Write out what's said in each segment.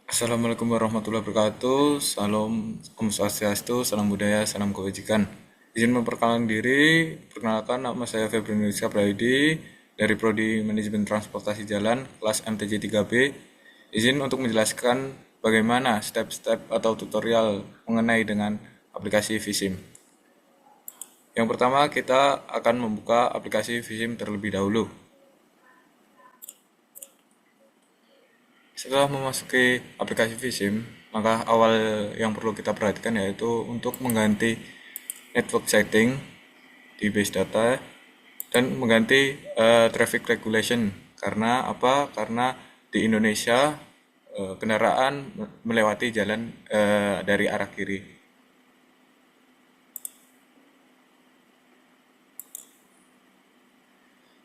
Assalamualaikum warahmatullahi wabarakatuh. Salam Om Swastiastu, salam budaya, salam kebajikan. Izin memperkenalkan diri, perkenalkan nama saya Febri Nurisa Praidi dari Prodi Manajemen Transportasi Jalan, kelas MTJ 3B. Izin untuk menjelaskan bagaimana step-step atau tutorial mengenai dengan aplikasi Visim. Yang pertama, kita akan membuka aplikasi Visim terlebih dahulu. Setelah memasuki aplikasi Visim, maka awal yang perlu kita perhatikan yaitu untuk mengganti network setting di base data dan mengganti traffic regulation. Karena apa? Karena di Indonesia kendaraan melewati jalan dari arah kiri.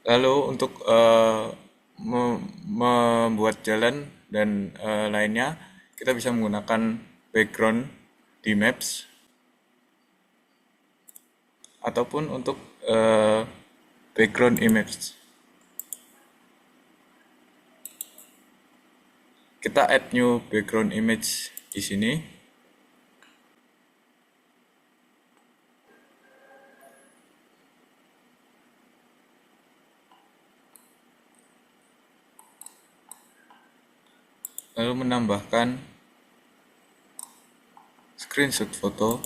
Lalu untuk membuat jalan dan lainnya, kita bisa menggunakan background di Maps ataupun untuk background image. Kita add new background image di sini. Lalu menambahkan screenshot foto.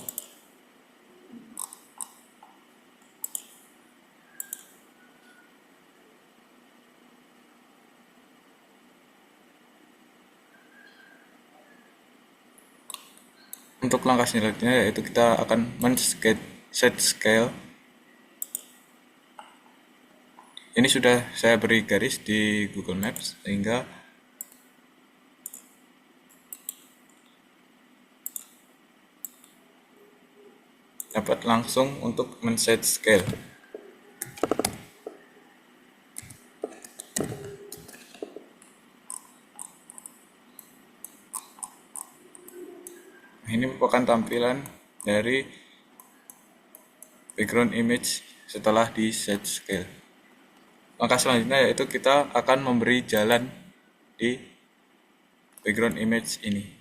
Untuk langkah selanjutnya yaitu kita akan set scale. Ini sudah saya beri garis di Google Maps sehingga dapat langsung untuk men-set scale. Ini merupakan tampilan dari background image setelah di set scale. Langkah selanjutnya yaitu kita akan memberi jalan di background image ini.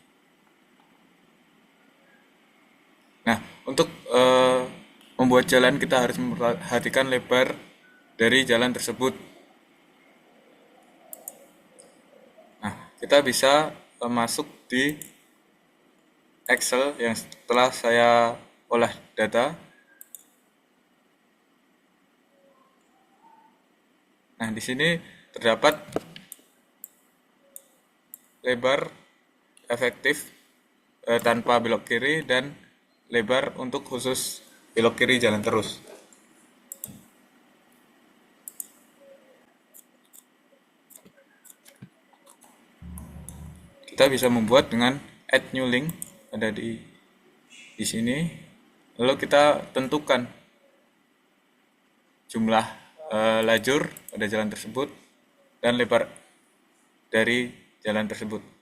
Nah, untuk membuat jalan kita harus memperhatikan lebar dari jalan tersebut. Nah, kita bisa masuk di Excel yang setelah saya olah data. Nah, di sini terdapat lebar efektif tanpa belok kiri dan lebar untuk khusus belok kiri jalan terus. Kita bisa membuat dengan add new link, ada di sini. Lalu kita tentukan jumlah lajur pada jalan tersebut dan lebar dari jalan tersebut.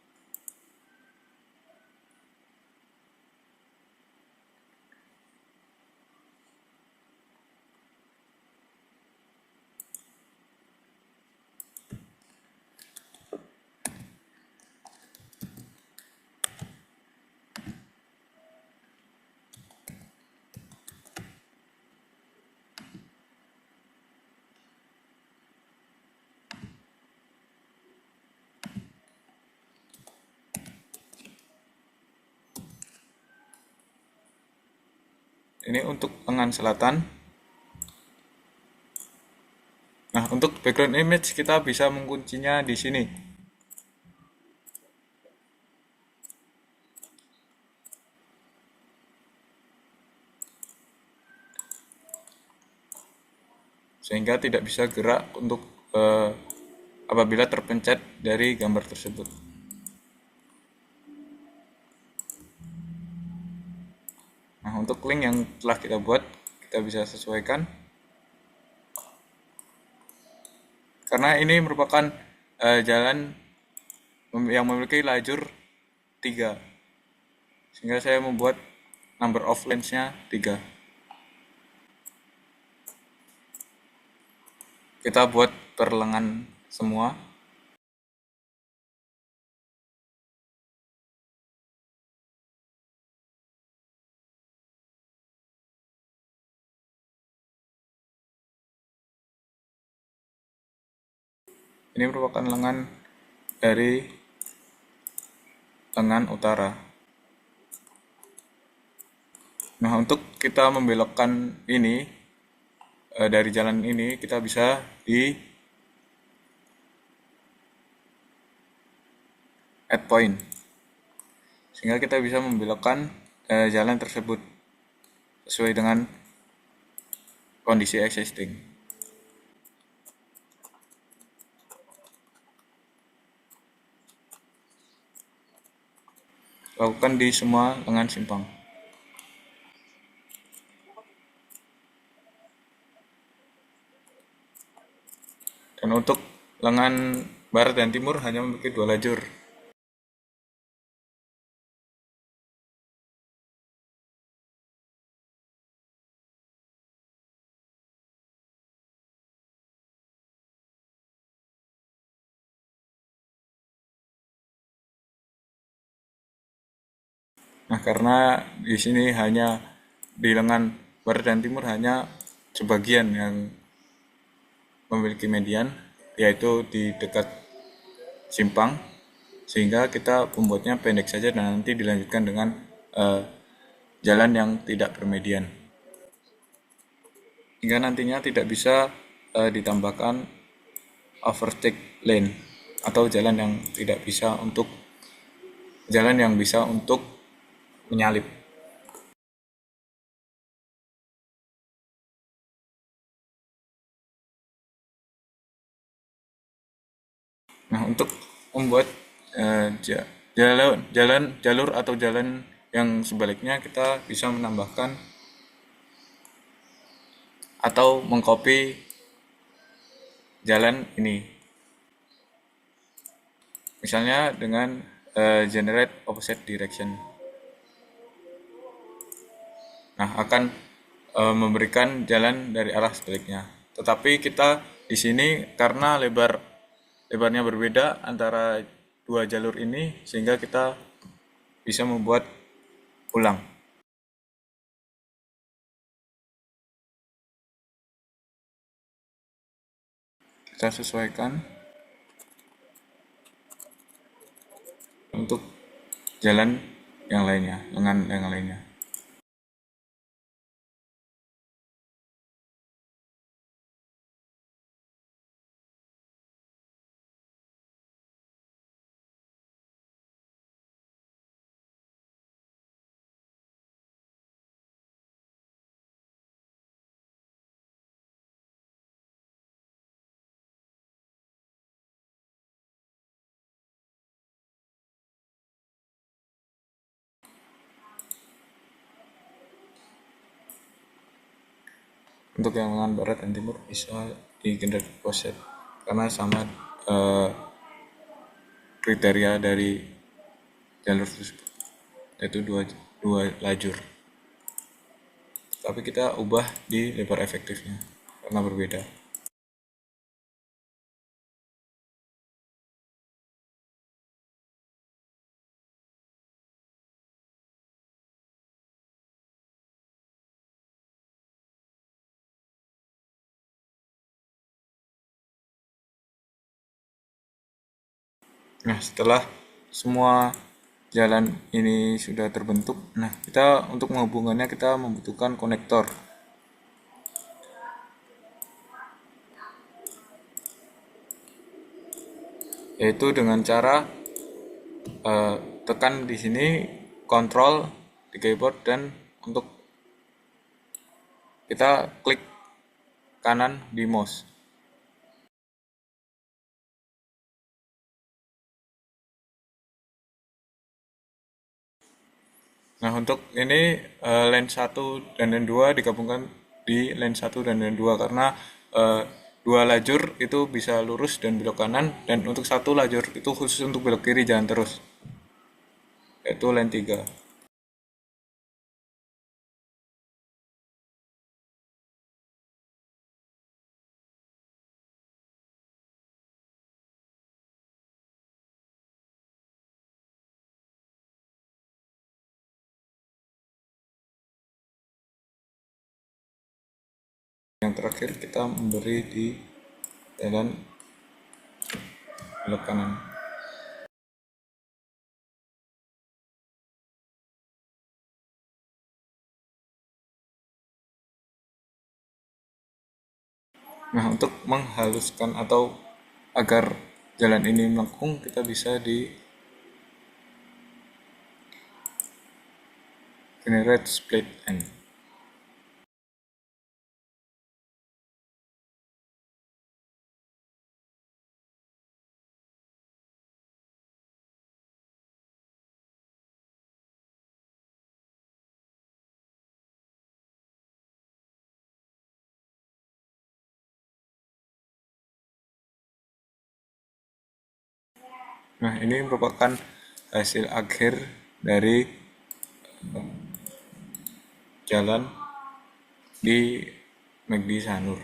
Ini untuk lengan selatan. Nah, untuk background image kita bisa menguncinya di sini. Sehingga tidak bisa gerak untuk apabila terpencet dari gambar tersebut. Nah, untuk link yang telah kita buat, kita bisa sesuaikan. Karena ini merupakan jalan yang memiliki lajur 3. Sehingga saya membuat number of lanes-nya 3. Kita buat per lengan semua. Ini merupakan lengan dari lengan utara. Nah, untuk kita membelokkan ini dari jalan ini, kita bisa di add point, sehingga kita bisa membelokkan jalan tersebut sesuai dengan kondisi existing. Lakukan di semua lengan simpang. Dan untuk lengan barat dan timur hanya memiliki 2 lajur. Nah, karena di sini hanya di lengan barat dan timur hanya sebagian yang memiliki median, yaitu di dekat simpang, sehingga kita membuatnya pendek saja dan nanti dilanjutkan dengan jalan yang tidak bermedian, hingga nantinya tidak bisa ditambahkan overtake lane atau jalan yang bisa untuk menyalip. Nah, untuk membuat jalur atau jalan yang sebaliknya, kita bisa menambahkan atau mengcopy jalan ini. Misalnya dengan generate opposite direction. Nah, akan memberikan jalan dari arah sebaliknya. Tetapi kita di sini karena lebarnya berbeda antara dua jalur ini, sehingga kita bisa membuat ulang. Kita sesuaikan untuk jalan yang lainnya, lengan yang lainnya. Untuk yang lengan barat dan timur bisa di generate offset karena sama kriteria dari jalur tersebut, yaitu dua lajur. Tapi kita ubah di lebar efektifnya karena berbeda. Nah, setelah semua jalan ini sudah terbentuk, nah kita untuk menghubungkannya kita membutuhkan konektor, yaitu dengan cara tekan di sini kontrol di keyboard, dan untuk kita klik kanan di mouse. Nah, untuk ini lane 1 dan lane 2 digabungkan di lane 1 dan lane 2 karena dua lajur itu bisa lurus dan belok kanan, dan untuk satu lajur itu khusus untuk belok kiri jalan terus, yaitu lane 3. Yang terakhir kita memberi di jalan belok kanan. Nah, untuk menghaluskan atau agar jalan ini melengkung, kita bisa di generate split end. Nah, ini merupakan hasil akhir dari jalan di McD Sanur.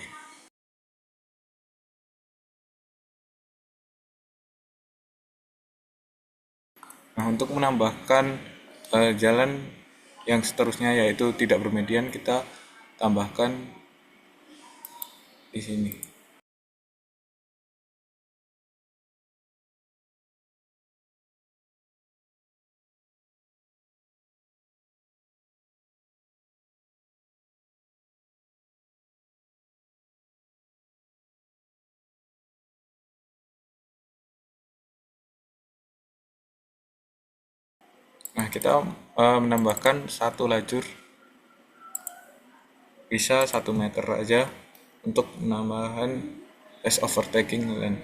Nah, untuk menambahkan jalan yang seterusnya yaitu tidak bermedian, kita tambahkan di sini. Nah, kita menambahkan satu lajur, bisa 1 meter aja untuk penambahan less overtaking lane.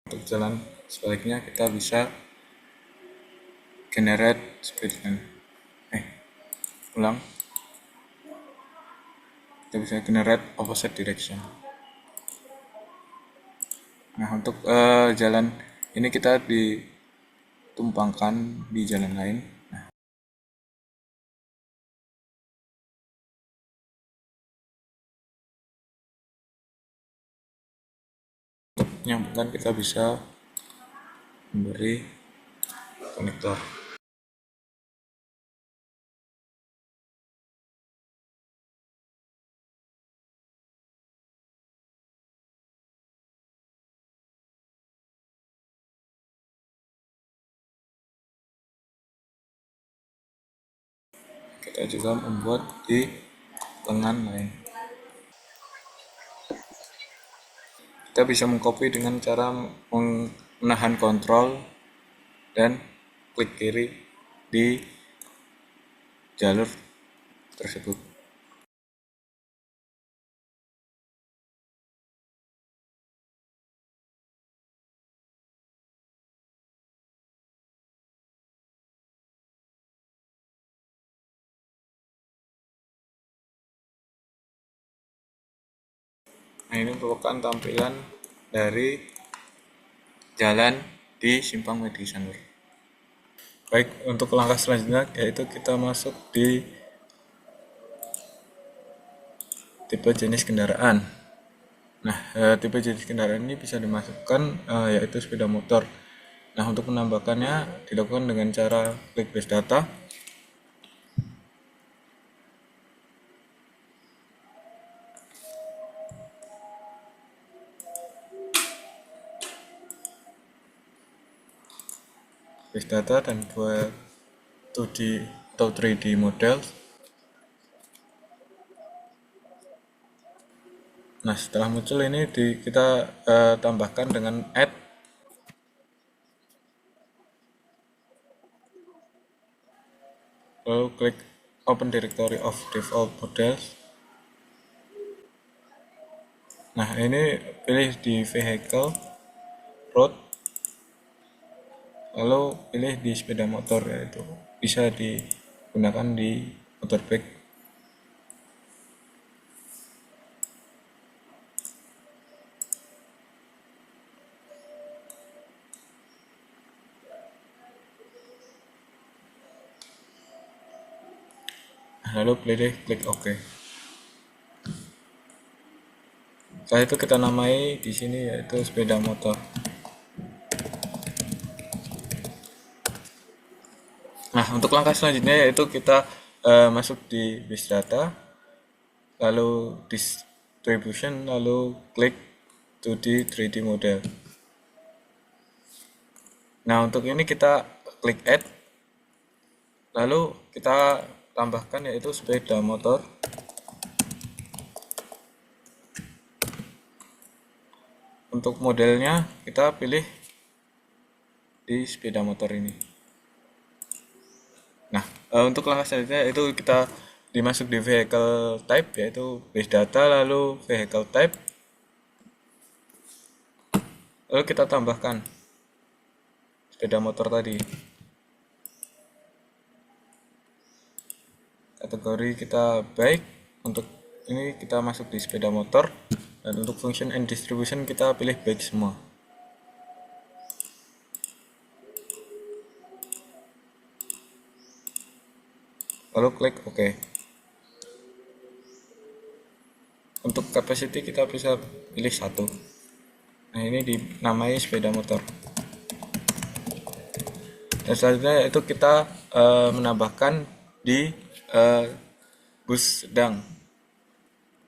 Untuk jalan sebaliknya kita bisa generate speed lane. Ulang. Kita bisa generate opposite direction. Nah, untuk jalan ini kita ditumpangkan di jalan lain. Nah, untuk menyambungkan kita bisa memberi konektor. Kita juga membuat di lengan lain. Kita bisa mengcopy dengan cara menahan kontrol dan klik kiri di jalur tersebut. Nah, ini merupakan tampilan dari jalan di Simpang McD Sanur. Baik, untuk langkah selanjutnya yaitu kita masuk di tipe jenis kendaraan. Nah, tipe jenis kendaraan ini bisa dimasukkan yaitu sepeda motor. Nah, untuk menambahkannya dilakukan dengan cara klik base data. Base data dan buat 2D atau 3D model. Nah, setelah muncul ini kita tambahkan dengan add. Lalu klik open directory of default models. Nah, ini pilih di vehicle, road, lalu pilih di sepeda motor, yaitu bisa digunakan di motorbike. Lalu pilih klik OK. Setelah itu kita namai di sini yaitu sepeda motor. Nah, untuk langkah selanjutnya yaitu kita masuk di base data, lalu distribution, lalu klik 2D 3D model. Nah, untuk ini kita klik add, lalu kita tambahkan yaitu sepeda motor. Untuk modelnya kita pilih di sepeda motor ini. Nah, untuk langkah selanjutnya itu kita dimasuk di vehicle type yaitu base data, lalu vehicle type, lalu kita tambahkan sepeda motor tadi. Kategori kita baik, untuk ini kita masuk di sepeda motor, dan untuk function and distribution kita pilih baik semua. Lalu klik OK. Untuk capacity kita bisa pilih 1. Nah, ini dinamai sepeda motor. Dan selanjutnya itu kita menambahkan di bus sedang.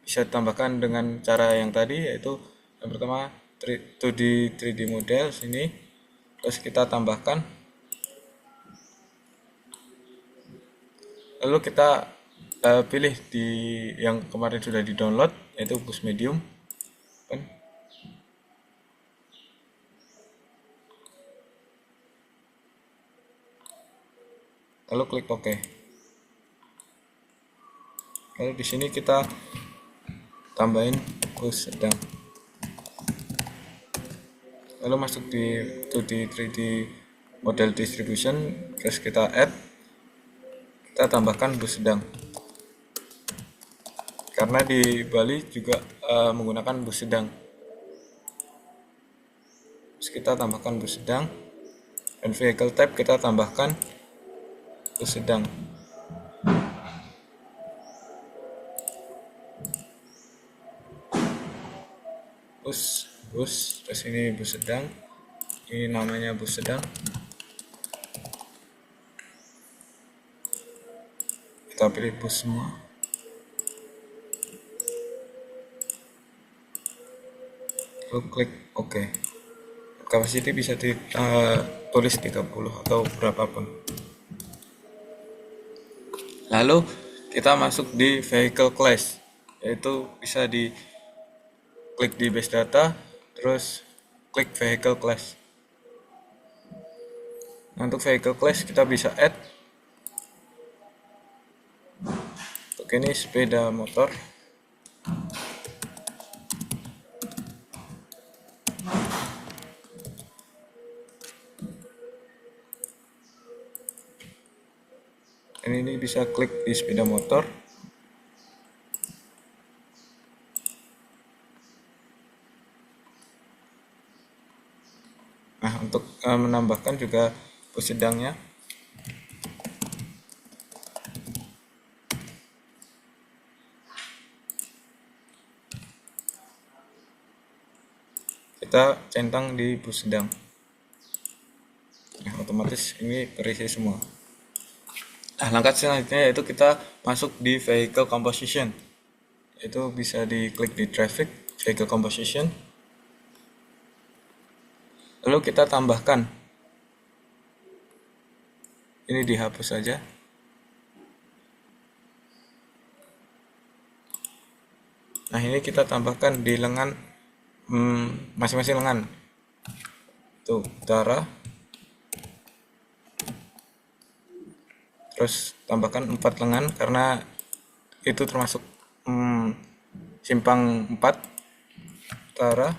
Bisa ditambahkan dengan cara yang tadi, yaitu yang pertama 2D 3D model sini, terus kita tambahkan, lalu kita pilih di yang kemarin sudah di download yaitu bus medium, lalu klik OK. Lalu di sini kita tambahin bus sedang, lalu masuk di 2D 3D model distribution, terus kita add, kita tambahkan bus sedang karena di Bali juga menggunakan bus sedang. Terus kita tambahkan bus sedang, dan vehicle type kita tambahkan bus sedang. Bus, terus ini bus sedang, ini namanya bus sedang. Kita pilih bus semua. Lalu klik OK. Capacity bisa ditulis 30 atau berapapun. Lalu kita masuk di vehicle class, yaitu bisa di klik di base data, terus klik vehicle class. Nah, untuk vehicle class kita bisa add. Untuk ini sepeda motor. Ini bisa klik di sepeda motor. Nah, untuk menambahkan juga bus sedangnya, kita centang di bus sedang. Nah, otomatis ini terisi semua. Nah, langkah selanjutnya yaitu kita masuk di vehicle composition. Itu bisa diklik di traffic, vehicle composition. Lalu kita tambahkan. Ini dihapus saja. Nah, ini kita tambahkan di lengan masing-masing lengan. Tuh, utara. Terus tambahkan 4 lengan karena itu termasuk simpang 4 utara,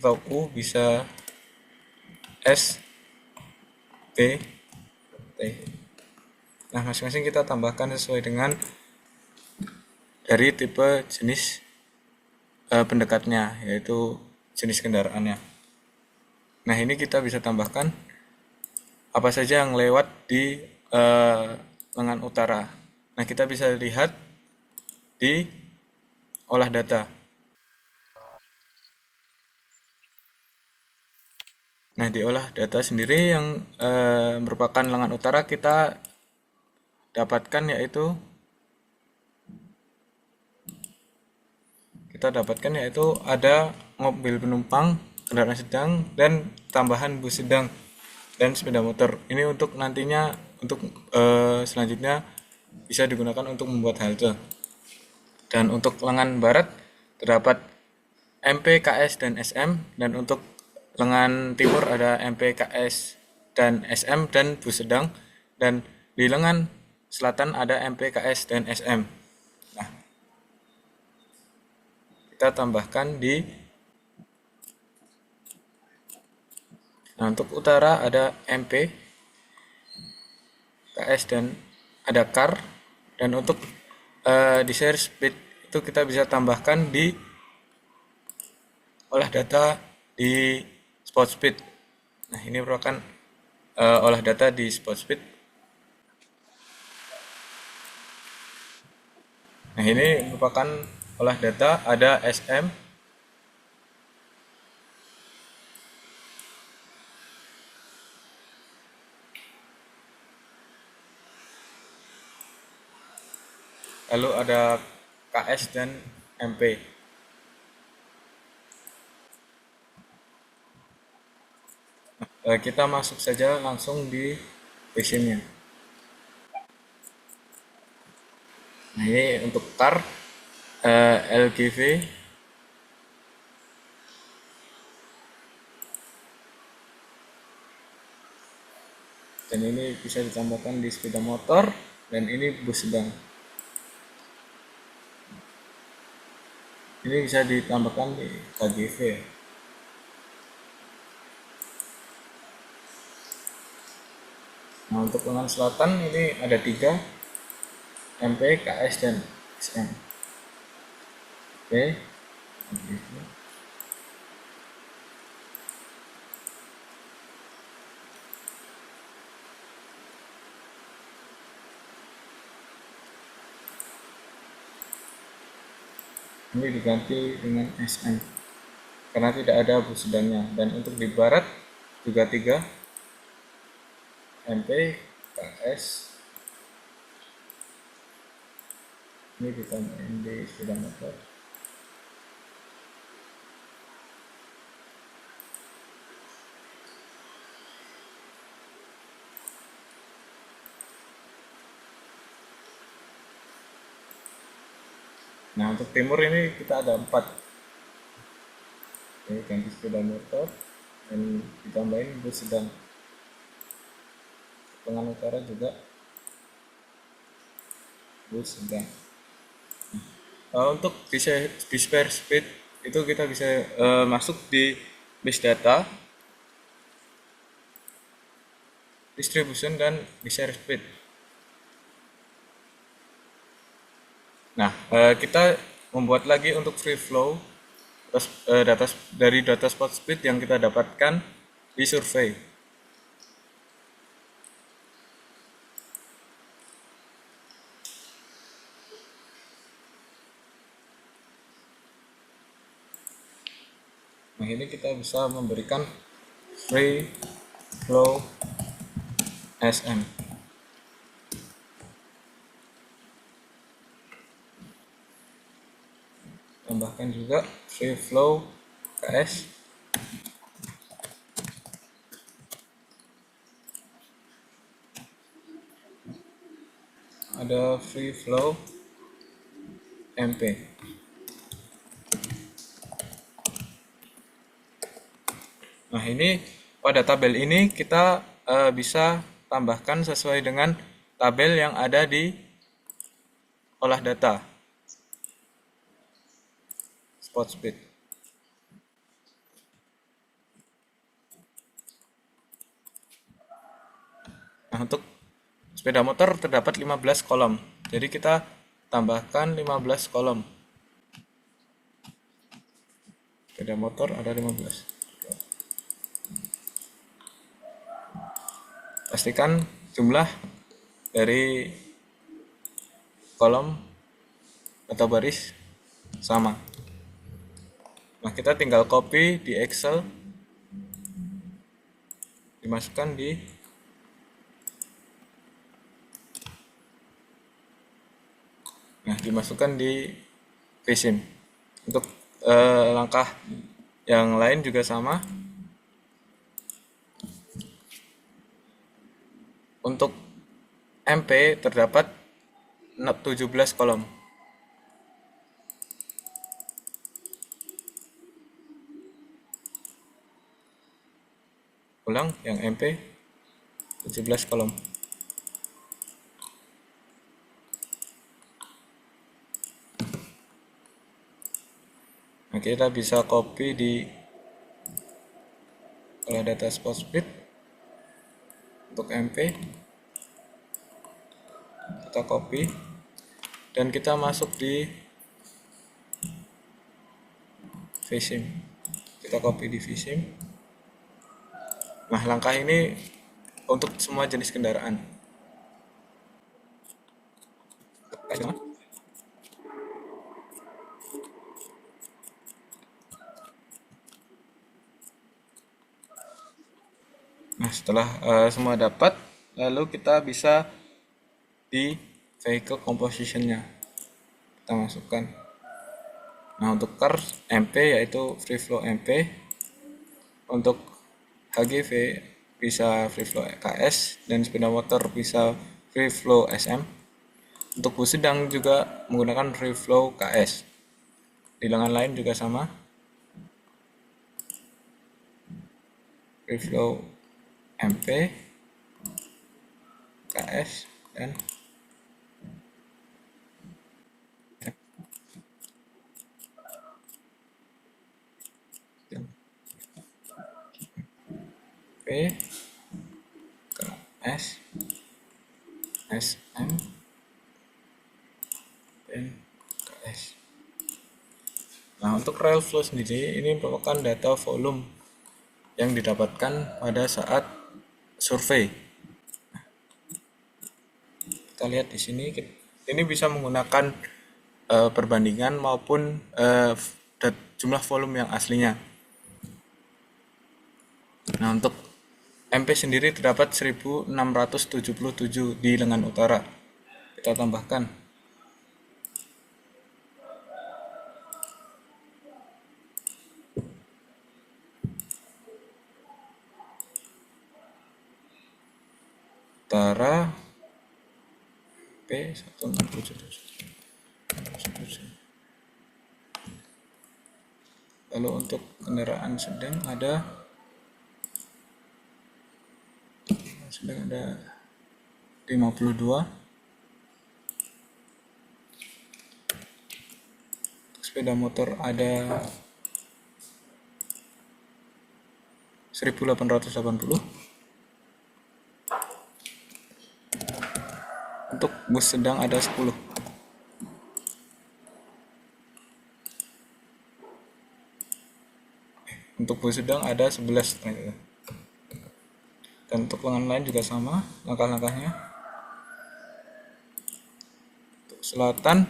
atau U bisa S, T, T. Nah, masing-masing kita tambahkan sesuai dengan dari tipe jenis pendekatnya, yaitu jenis kendaraannya. Nah, ini kita bisa tambahkan apa saja yang lewat di lengan utara. Nah, kita bisa lihat di olah data. Nah, di olah data sendiri yang merupakan lengan utara kita dapatkan yaitu ada mobil penumpang, kendaraan sedang, dan tambahan bus sedang dan sepeda motor. Ini untuk nantinya untuk selanjutnya bisa digunakan untuk membuat halte. Dan untuk lengan barat terdapat MP, KS, dan SM, dan untuk lengan timur ada MP, KS, dan SM dan bus sedang, dan di lengan selatan ada MP, KS, dan SM. Nah, kita tambahkan nah, untuk utara ada MP, KS, dan ada car, dan untuk desire speed itu kita bisa tambahkan di olah data di spot speed. Nah, ini merupakan olah data di spot speed. Nah, ini merupakan olah data, ada SM, lalu ada KS dan MP. Kita masuk saja langsung di passionnya. Nah, ini untuk car LGV, dan ini bisa ditambahkan di sepeda motor, dan ini bus sedang. Ini bisa ditambahkan di KGV. Nah, untuk lengan selatan ini ada 3, MP, KS, dan SM. Oke. Ini diganti dengan SM karena tidak ada bus sedangnya. Dan untuk di barat juga 3, MP, KS. Ini ditambahin di sepeda motor. Nah, untuk timur ini kita ada 4. Oke, ganti sepeda motor dan ditambahin bus sedang. Lengan utara juga bus sedang. Untuk display speed itu kita bisa masuk di base data, distribution, dan share speed. Nah, kita membuat lagi untuk free flow dari data spot speed yang kita dapatkan di survei. Nah, ini kita bisa memberikan free flow SM. Tambahkan juga free flow KS. Ada free flow MP. Nah, ini pada tabel ini kita bisa tambahkan sesuai dengan tabel yang ada di olah data spot speed. Nah, untuk sepeda motor terdapat 15 kolom. Jadi kita tambahkan 15 kolom. Sepeda motor ada 15. Pastikan jumlah dari kolom atau baris sama. Nah, kita tinggal copy di Excel. dimasukkan di vSIM. Untuk langkah yang lain juga sama. Untuk MP terdapat 17 kolom. Ulang, yang MP 17 kolom. Nah, kita bisa copy di kalau data Postbit untuk MP, kita copy dan kita masuk di vSIM. Kita copy di vSIM. Nah, langkah ini untuk semua jenis kendaraan. Nah, setelah semua dapat, lalu kita bisa di vehicle composition-nya kita masukkan. Nah, untuk car MP yaitu free flow MP, untuk HGV bisa free flow KS, dan sepeda motor bisa free flow SM. Untuk bus sedang juga menggunakan free flow KS. Di lengan lain juga sama, free flow MP, KS, dan P, KS, SM, dan KS. Nah, untuk rail flow sendiri ini merupakan data volume yang didapatkan pada saat survei. Kita lihat di sini, ini bisa menggunakan perbandingan maupun jumlah volume yang aslinya. Nah, untuk MP sendiri terdapat 1677 di lengan utara. Kita tambahkan. Utara P1677. Lalu untuk kendaraan sedang ada 52. Untuk sepeda motor ada 1880. Untuk bus sedang ada 10. Untuk bus sedang ada 11 ternyata. Dan untuk lengan lain juga sama langkah-langkahnya. Untuk selatan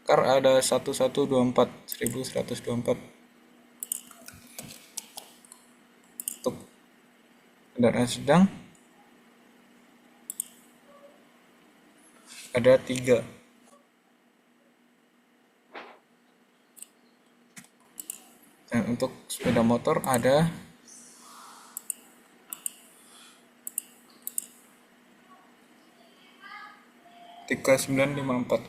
car ada 1124. Untuk kendaraan sedang ada 3. Dan untuk sepeda motor ada 3954.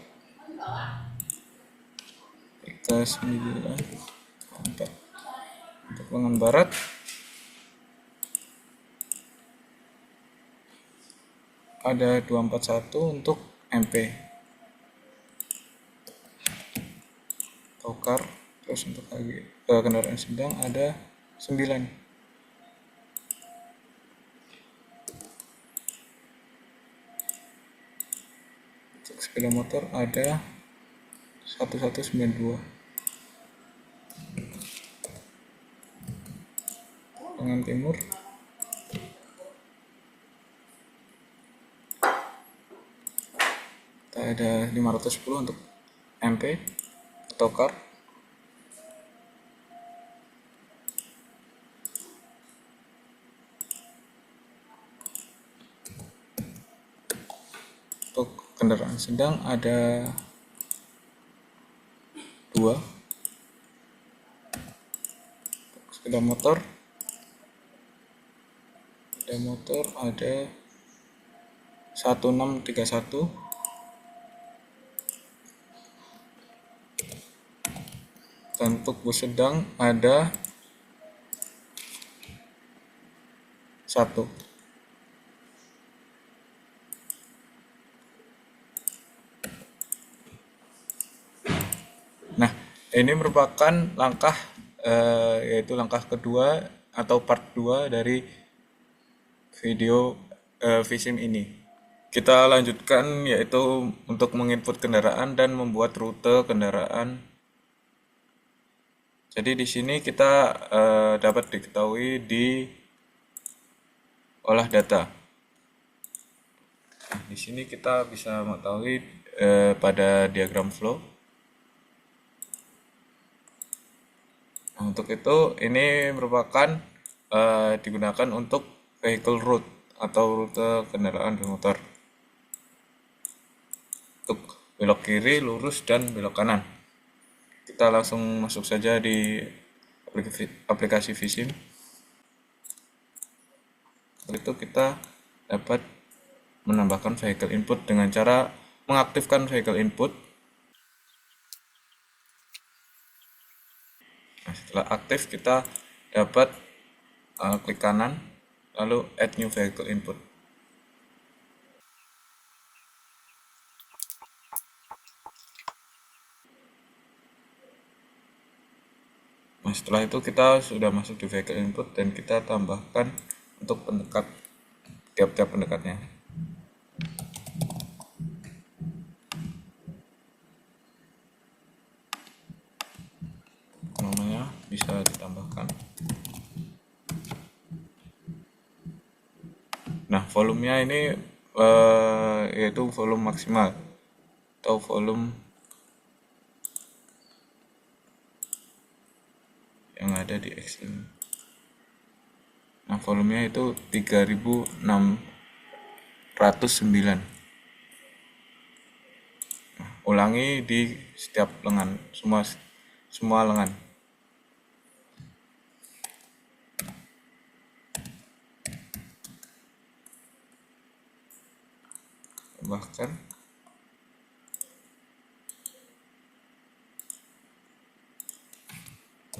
3954. Untuk lengan barat ada 241 untuk MP Tokar. Terus untuk kendaraan sedang ada 9. Untuk sepeda motor ada 1192. Lengan timur ada 510 untuk MP atau car. Untuk kendaraan sedang ada 2, sepeda motor ada 1631, dan untuk bus sedang ada 1. Nah, ini merupakan langkah yaitu langkah kedua atau part 2 dari video Visim ini. Kita lanjutkan yaitu untuk menginput kendaraan dan membuat rute kendaraan. Jadi di sini kita dapat diketahui di olah data. Nah, di sini kita bisa mengetahui pada diagram flow. Nah, untuk itu ini merupakan digunakan untuk vehicle route atau rute kendaraan bermotor. Untuk belok kiri, lurus, dan belok kanan. Kita langsung masuk saja di aplikasi Visim. Itu kita dapat menambahkan vehicle input dengan cara mengaktifkan vehicle input. Nah, setelah aktif kita dapat klik kanan lalu add new vehicle input. Nah, setelah itu kita sudah masuk di vehicle input dan kita tambahkan untuk pendekat tiap-tiap pendekatnya. Namanya bisa ditambahkan. Nah, volumenya ini yaitu volume maksimal atau volume yang ada di Excel. Nah, volumenya itu 3609. Nah, ulangi di setiap lengan, semua lengan. Tambahkan.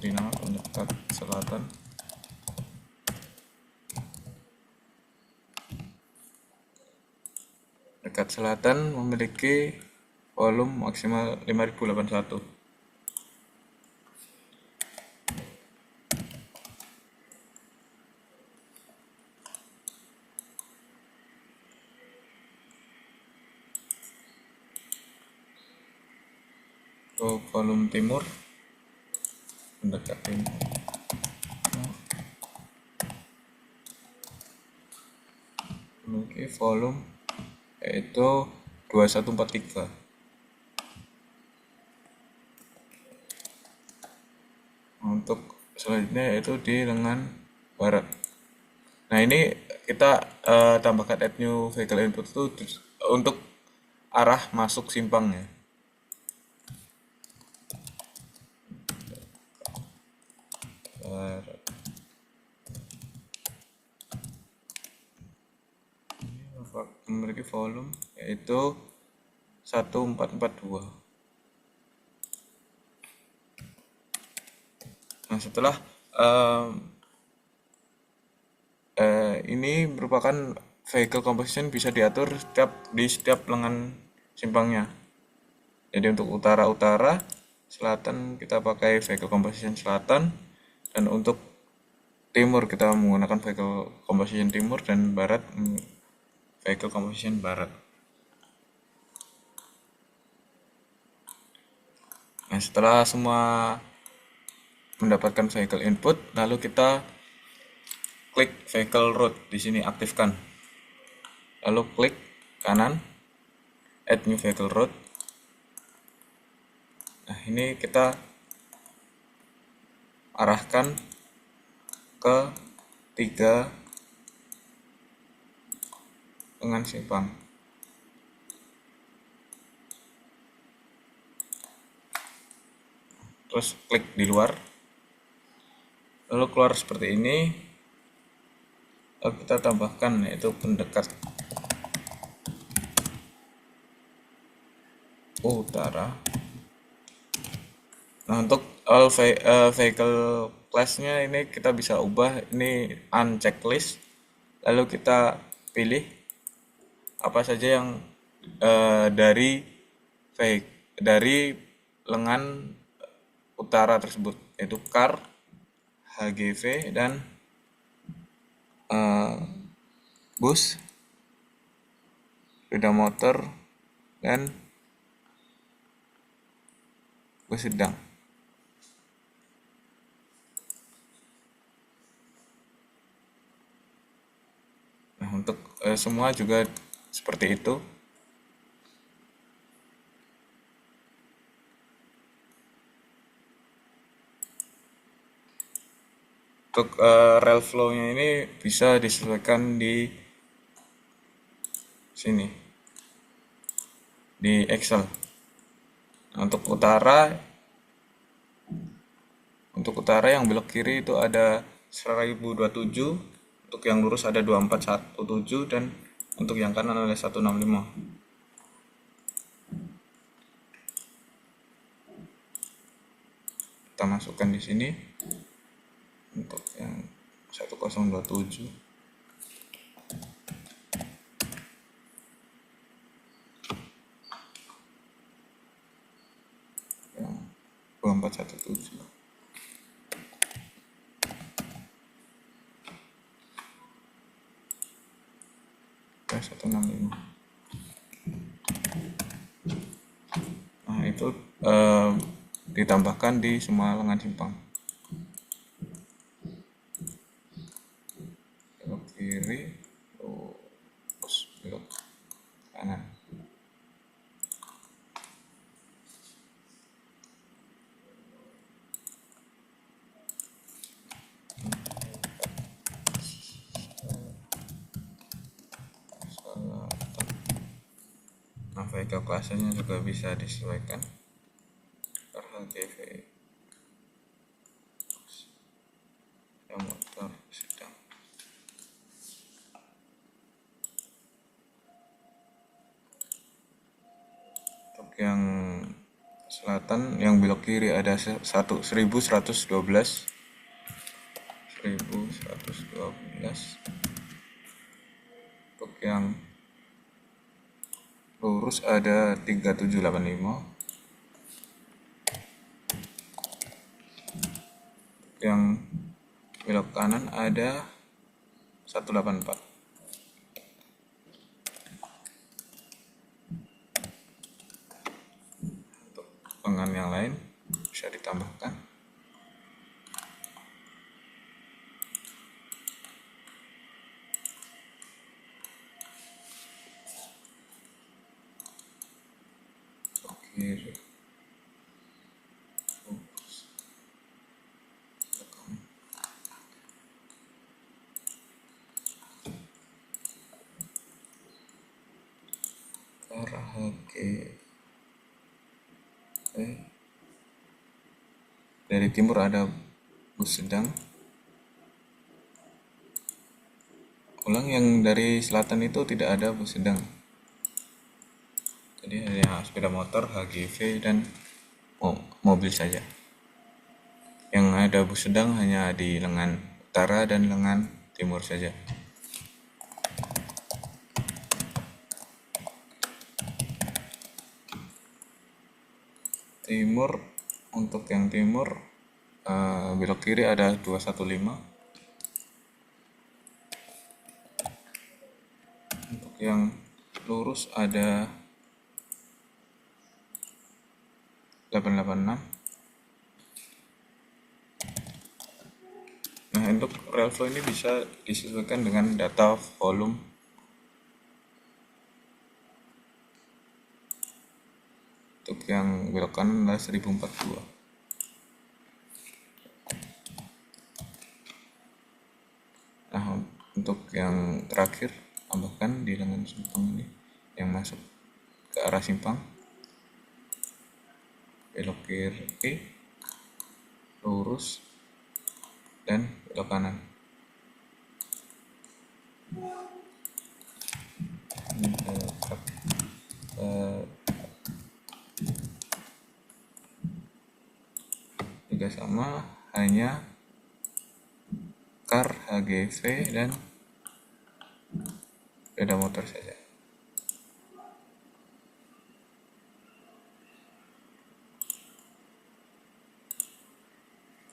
Beri nama pendekat selatan. Dekat selatan memiliki volume maksimal 5081. Untuk volume timur, mendekat timur, memiliki volume yaitu 2143. Untuk selanjutnya yaitu di lengan barat. Nah, ini kita tambahkan add new vehicle input itu untuk arah masuk simpangnya. Barat. Memiliki volume yaitu 1442. Nah, setelah ini merupakan vehicle composition bisa diatur di setiap lengan simpangnya. Jadi untuk utara, selatan kita pakai vehicle composition selatan, dan untuk timur kita menggunakan vehicle composition timur, dan barat vehicle composition barat. Nah, setelah semua mendapatkan vehicle input, lalu kita klik vehicle route di sini, aktifkan. Lalu klik kanan, add new vehicle route. Nah, ini kita arahkan ke 3 lengan simpang. terus klik di luar, lalu keluar seperti ini. Lalu kita tambahkan yaitu pendekat utara. Nah, untuk all vehicle class-nya ini kita bisa ubah, ini unchecklist. Lalu kita pilih apa saja yang dari lengan utara tersebut, yaitu car, HGV, dan bus, sepeda motor, dan bus sedang. Nah, untuk semua juga seperti itu. Untuk rel flow-nya ini bisa disesuaikan di sini di Excel. Nah, untuk utara yang belok kiri itu ada 1027, untuk yang lurus ada 2417, dan untuk yang kanan ada 165. Kita masukkan di sini untuk yang 1027. Yang 2417. Ke 165. Nah, itu ditambahkan di semua lengan simpang. Belok kiri, terus belok kanan. Nah, vehicle kelasnya juga bisa disesuaikan per HGV, motor sedang. Untuk yang selatan yang belok kiri ada 1112. Untuk yang lurus ada 3785. Yang belok kanan ada 184. Untuk lengan yang lain bisa ditambahkan. Kiri, arah dari timur ada bus sedang. Ulang, yang dari selatan itu tidak ada bus sedang, jadi hanya sepeda motor, HGV, dan mobil saja. Yang ada bus sedang hanya di lengan utara dan lengan timur saja. Timur, untuk yang timur belok kiri ada 215. Untuk yang lurus ada 886. Nah, untuk rel flow ini bisa disesuaikan dengan data volume. Untuk yang belok kanan adalah 1042. Nah, untuk yang terakhir, tambahkan di lengan simpang ini yang masuk ke arah simpang, belok kiri, lurus, dan belok kanan. Juga sama, hanya car, HGV, dan sepeda motor saja.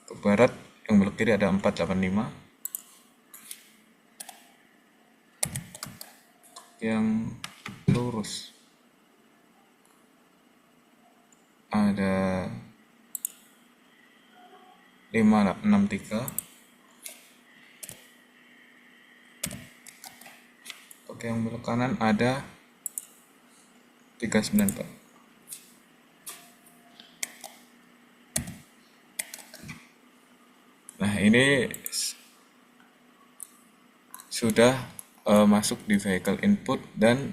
Untuk barat yang belok kiri ada 485, yang lurus ada 563. Oke, yang belok kanan ada 394. Nah, ini sudah masuk di vehicle input dan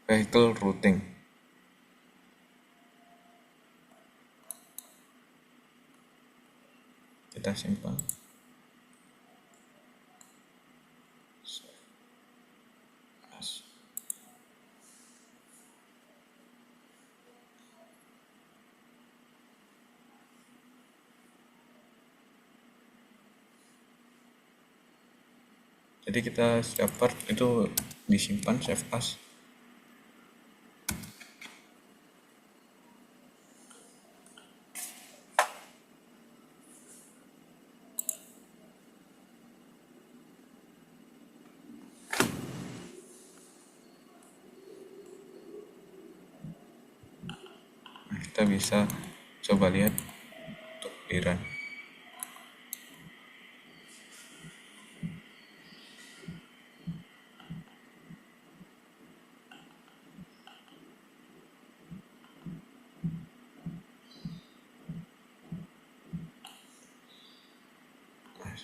vehicle routing. Kita simpan. Jadi kita setiap part itu disimpan, save as. Nah, kita bisa coba lihat untuk di run.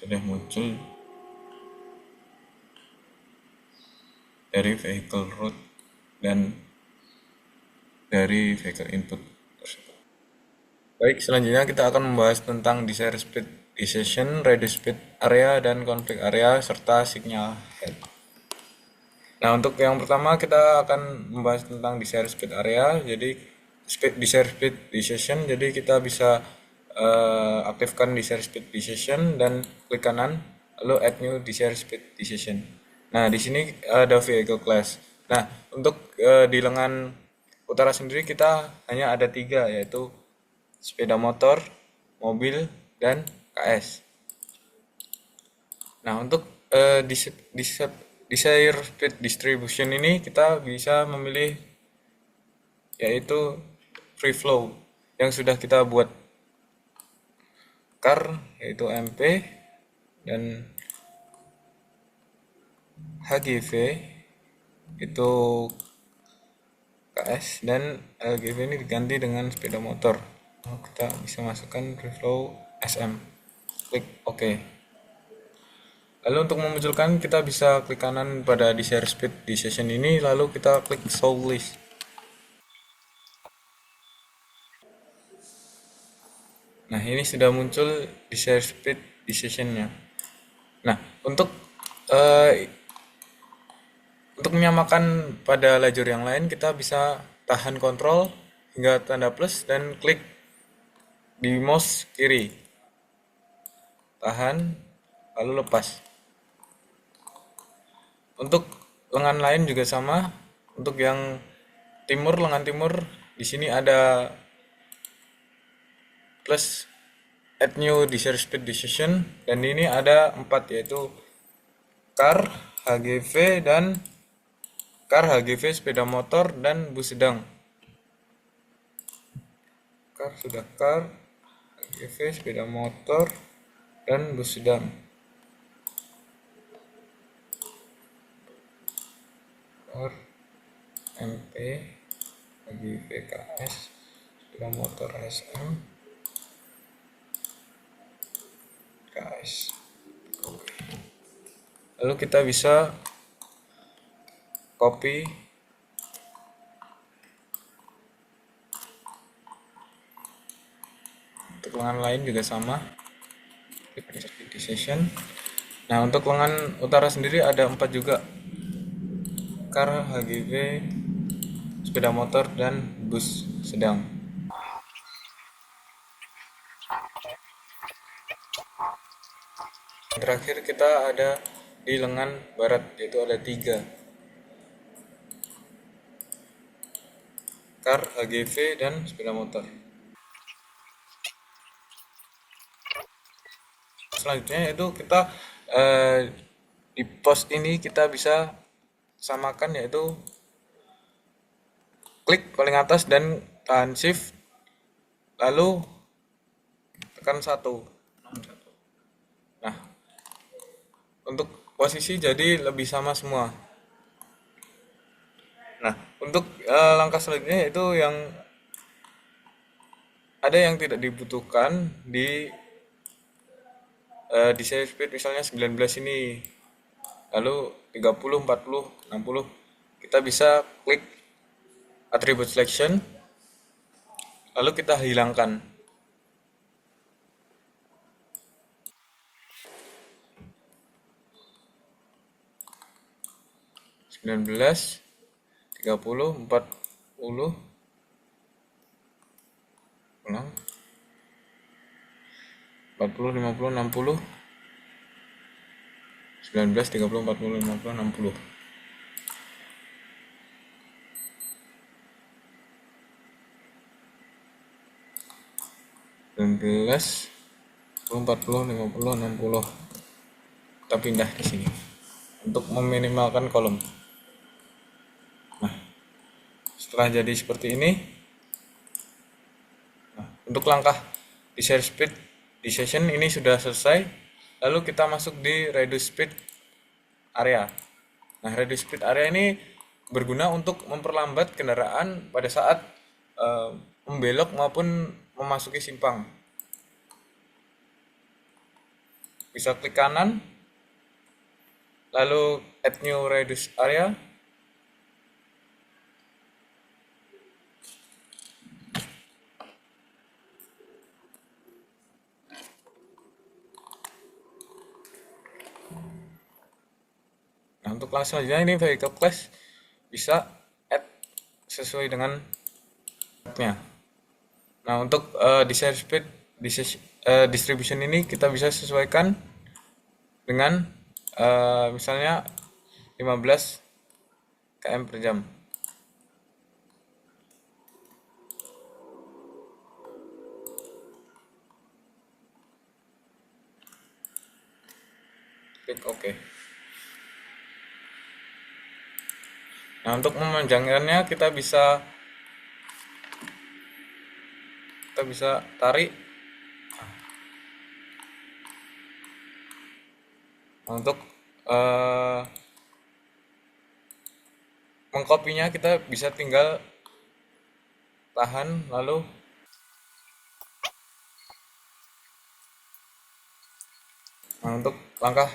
Sudah muncul dari vehicle route dan dari vehicle input tersebut. Baik, selanjutnya kita akan membahas tentang desire speed decision, reduce speed area, dan conflict area, serta signal head. Nah, untuk yang pertama kita akan membahas tentang desire speed area. Jadi desire speed decision, jadi kita bisa aktifkan desire speed decision dan klik kanan lalu add new desire speed decision. Nah, di sini ada vehicle class. Nah, untuk di lengan utara sendiri kita hanya ada 3, yaitu sepeda motor, mobil, dan KS. Nah, untuk desire speed distribution ini kita bisa memilih yaitu free flow yang sudah kita buat. Car yaitu MP dan HGV itu KS, dan LGV ini diganti dengan sepeda motor. Kita bisa masukkan free flow SM, klik OK. Lalu untuk memunculkan kita bisa klik kanan pada desire speed decision ini, lalu kita klik show list. Nah, ini sudah muncul desire speed decision-nya. Nah, untuk menyamakan pada lajur yang lain, kita bisa tahan kontrol hingga tanda plus dan klik di mouse kiri. Tahan, lalu lepas. Untuk lengan lain juga sama. Untuk yang timur, lengan timur, di sini ada plus add new desire speed decision, dan ini ada 4, yaitu car, HGV, dan car, HGV, sepeda motor, dan bus sedang. Car sudah car, HGV, sepeda motor, dan bus sedang. Car, MP, HGV, KS, sepeda motor, SM, KS. Lalu kita bisa copy untuk lengan lain juga sama, klik decision. Nah, untuk lengan utara sendiri ada 4 juga, car, HGV, sepeda motor, dan bus sedang. Terakhir kita ada di lengan barat, yaitu ada 3, car, HGV, dan sepeda motor. Selanjutnya itu kita di pos ini kita bisa samakan, yaitu klik paling atas dan tahan shift, lalu tekan 1. Nah, untuk posisi jadi lebih sama semua. Nah, untuk langkah selanjutnya yaitu yang ada yang tidak dibutuhkan di save speed, misalnya 19 ini, lalu 30, 40, 60, kita bisa klik attribute selection, lalu kita hilangkan. 19, 30, 40, ulang, 40, 50, 60, 19, 30, 40, 50, 60. Belas, 40, 50, 60. Kita pindah di sini untuk meminimalkan kolom. Nah, setelah jadi seperti ini, untuk langkah di share speed decision ini sudah selesai. Lalu kita masuk di reduce speed area. Nah, reduce speed area ini berguna untuk memperlambat kendaraan pada saat membelok maupun memasuki simpang. Bisa klik kanan, lalu add new reduce area. Nah, untuk kelas selanjutnya ini vehicle class bisa add sesuai dengan nya. Nah, untuk di share speed distribution ini kita bisa sesuaikan dengan misalnya 15 km per jam. Klik OK. Nah, untuk memanjangkannya kita bisa tarik. Nah, untuk mengkopinya kita bisa tinggal tahan, lalu untuk langkah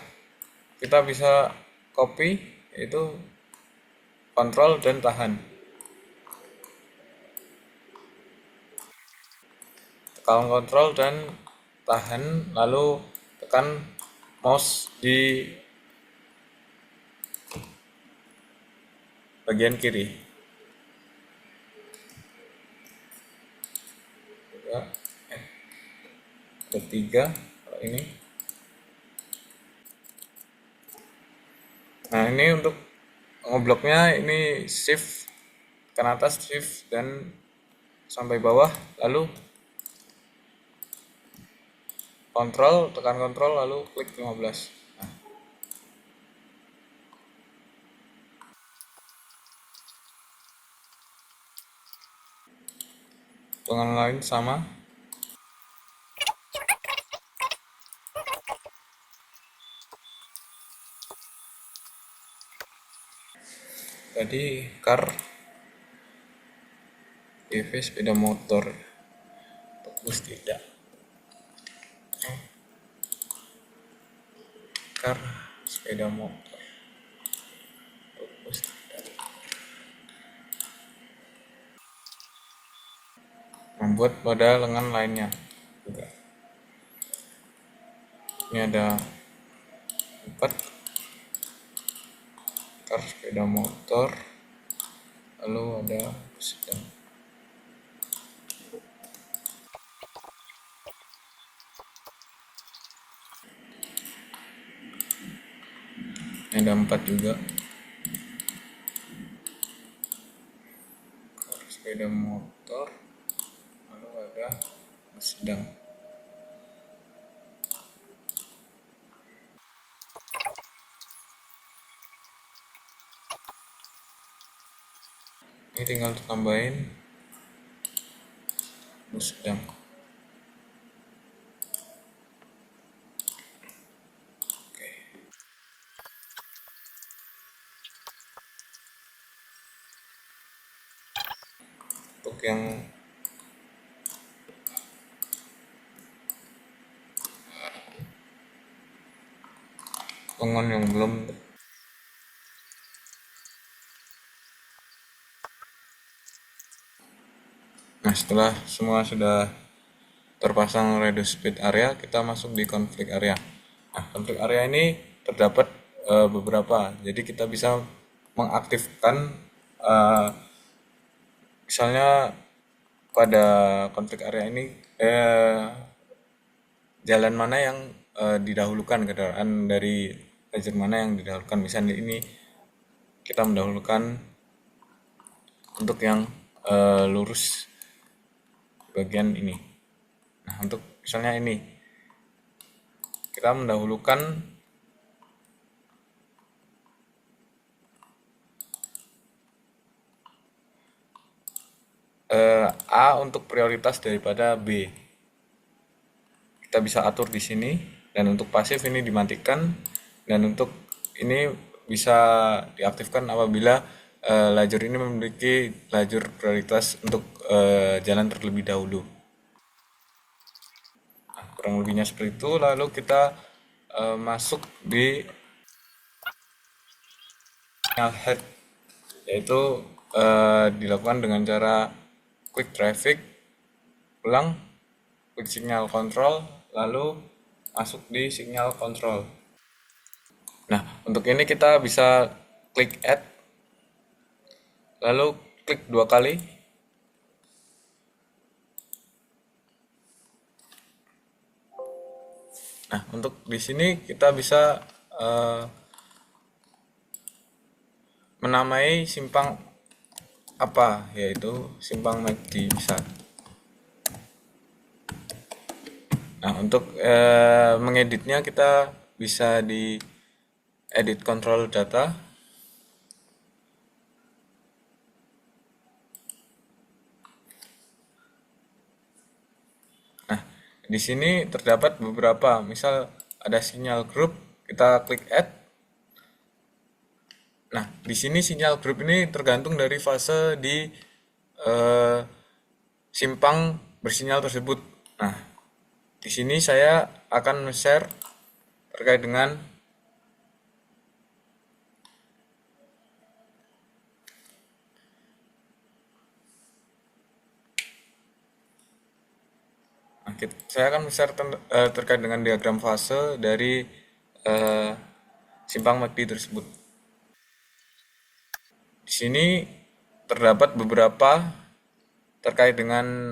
kita bisa copy, yaitu kontrol dan tahan. Tekan kontrol dan tahan, lalu tekan mouse di bagian kiri. Ketiga ini. Nah, ini untuk ngebloknya ini shift ke atas, shift dan sampai bawah, lalu kontrol, tekan kontrol, lalu klik 15. Nah. Dengan lain sama. Tadi car, EV, sepeda motor, bus tidak. Car, sepeda motor, bus tidak. Membuat pada lengan lainnya juga. Ini ada 4 sepeda motor, lalu ada sedang. Ini ada 4 juga, sepeda motor, lalu ada sedang. Ini tinggal tambahin sedang. Oke. Untuk yang pengon yang belum, nah setelah semua sudah terpasang reduce speed area, kita masuk di conflict area. Nah, conflict area ini terdapat beberapa, jadi kita bisa mengaktifkan misalnya pada conflict area ini jalan mana yang didahulukan, kendaraan dari lajur mana yang didahulukan. Misalnya ini kita mendahulukan untuk yang lurus bagian ini. Nah, untuk misalnya ini kita mendahulukan A untuk prioritas daripada B. Kita bisa atur di sini, dan untuk pasif ini dimatikan, dan untuk ini bisa diaktifkan apabila lajur ini memiliki lajur prioritas untuk jalan terlebih dahulu. Nah, kurang lebihnya seperti itu. Lalu kita masuk di signal head, yaitu dilakukan dengan cara quick traffic, ulang quick signal control, lalu masuk di signal control. Nah, untuk ini kita bisa klik add, lalu klik 2 kali. Nah, untuk di sini kita bisa menamai simpang apa, yaitu simpang MACD misal. Nah, untuk mengeditnya kita bisa di edit control data. Nah, di sini terdapat beberapa, misal ada sinyal group, kita klik add. Nah, di sini sinyal group ini tergantung dari fase di simpang bersinyal tersebut. Nah, di sini saya akan share terkait dengan saya akan share terkait dengan diagram fase dari simpang MACD tersebut. Di sini terdapat beberapa terkait dengan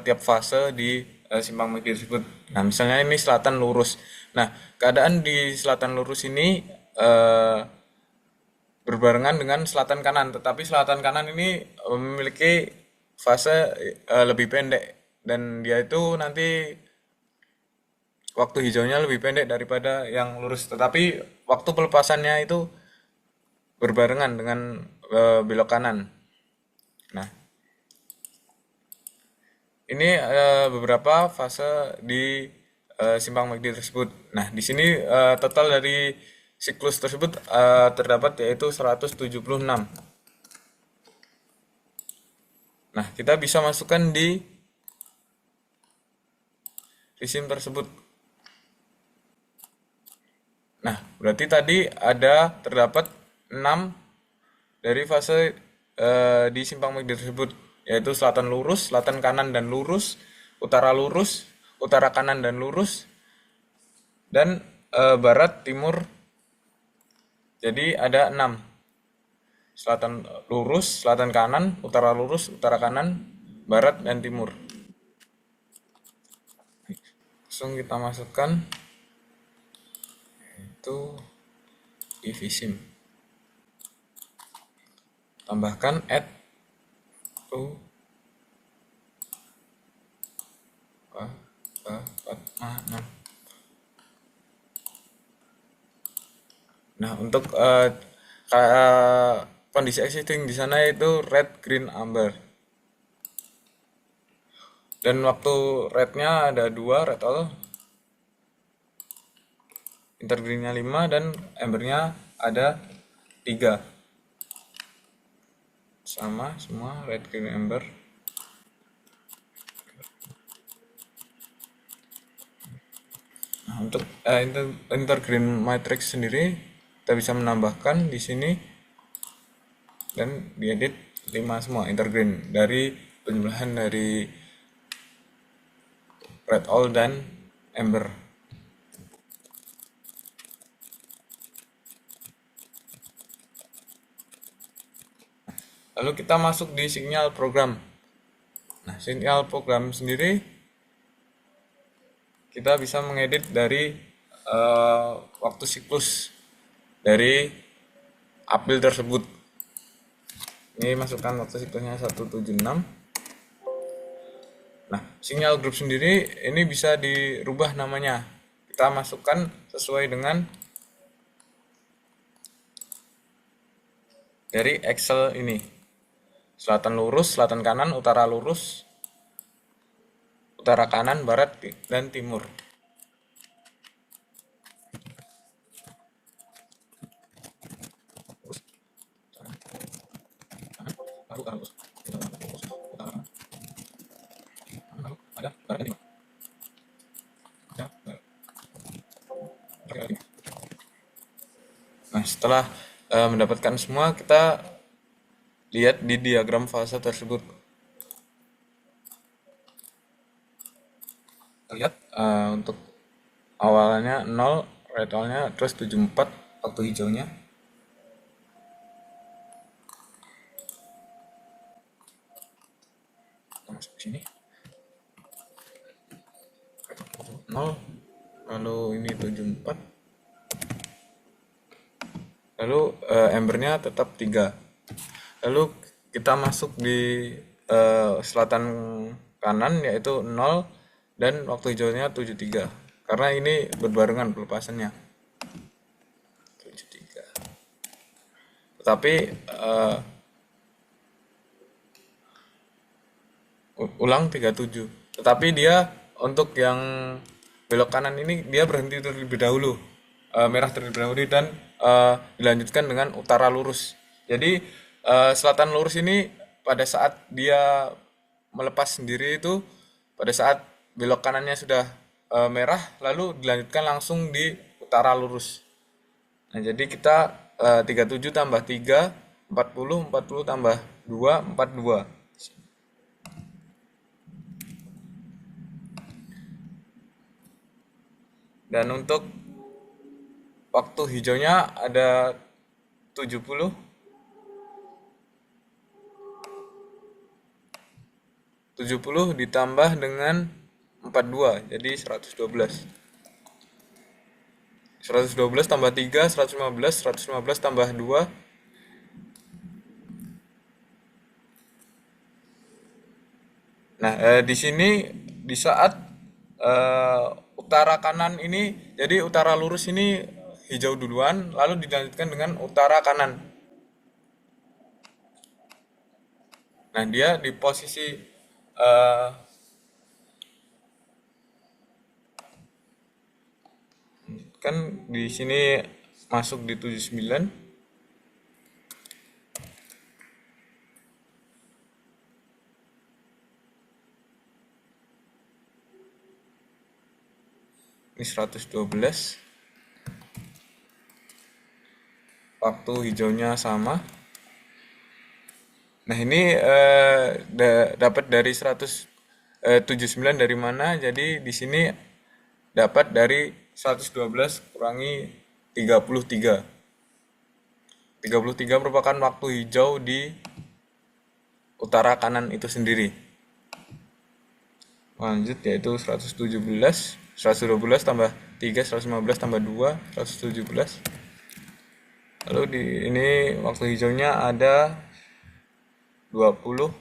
tiap fase di simpang MACD tersebut. Nah, misalnya ini selatan lurus. Nah, keadaan di selatan lurus ini berbarengan dengan selatan kanan, tetapi selatan kanan ini memiliki fase lebih pendek, dan dia itu nanti waktu hijaunya lebih pendek daripada yang lurus, tetapi waktu pelepasannya itu berbarengan dengan belok kanan. Nah, ini beberapa fase di simpang MACD tersebut. Nah, di sini total dari siklus tersebut terdapat yaitu 176. Nah, kita bisa masukkan di resim tersebut. Nah, berarti tadi terdapat 6 dari fase di simpang MACD tersebut, yaitu selatan lurus, selatan kanan dan lurus, utara kanan dan lurus, dan barat, timur. Jadi ada 6. Selatan lurus, selatan kanan, utara lurus, utara kanan, barat, dan timur. Langsung kita masukkan itu divisim. Tambahkan add to 6. Nah, untuk kondisi existing di sana itu red, green, amber. Dan waktu rednya ada 2, red all. Intergreennya 5 dan ambernya ada 3. Sama semua red, green, amber. Nah, untuk intergreen matrix sendiri kita bisa menambahkan di sini dan diedit 5 semua intergreen dari penjumlahan dari red all dan amber. Lalu kita masuk di sinyal program. Nah, sinyal program sendiri kita bisa mengedit dari waktu siklus dari apel tersebut. Ini masukkan waktu siklusnya 176. Nah, sinyal grup sendiri ini bisa dirubah namanya. Kita masukkan sesuai dengan dari Excel ini. Selatan lurus, selatan kanan, utara lurus, utara kanan, barat, dan timur. Nah, setelah mendapatkan semua, kita lihat di diagram fase tersebut. Lihat untuk awalnya 0, red all-nya, terus 74 waktu hijaunya. Kita masuk ke sini. 0, lalu ini 74. Lalu embernya tetap 3. Lalu kita masuk di selatan kanan yaitu 0 dan waktu hijaunya 73. Karena ini berbarengan pelepasannya. 73. Tetapi ulang 37. Tetapi dia untuk yang belok kanan ini dia berhenti terlebih dahulu. Merah terlebih dahulu dan dilanjutkan dengan utara lurus. Jadi selatan lurus ini pada saat dia melepas sendiri itu pada saat belok kanannya sudah merah lalu dilanjutkan langsung di utara lurus. Nah, jadi kita 37 tambah 3 40 tambah 2 42. Dan untuk waktu hijaunya ada 70. 70 ditambah dengan 42, jadi 112. 112 tambah 3, 115, 115 tambah 2. Nah, di sini di saat utara kanan ini, jadi utara lurus ini hijau duluan, lalu dilanjutkan dengan utara kanan. Nah, dia di posisi kan di sini masuk di 79. Ini 112. Waktu hijaunya sama. Nah, ini dapat dari 179 dari mana? Jadi di sini dapat dari 112 kurangi 33. 33 merupakan waktu hijau di utara kanan itu sendiri. Lanjut yaitu 112 tambah 3, 115 tambah 2, 117. Lalu di ini waktu hijaunya ada 24.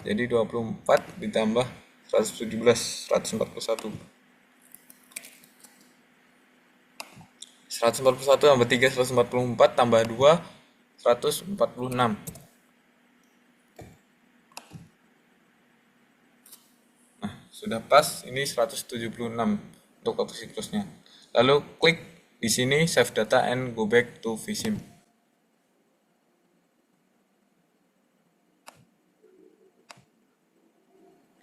Jadi 24 ditambah 117, 141. 141 tambah 3, 144 tambah 2, 146. Nah, sudah pas, ini 176 untuk waktu siklusnya. Lalu klik di sini save data and go back to vSim.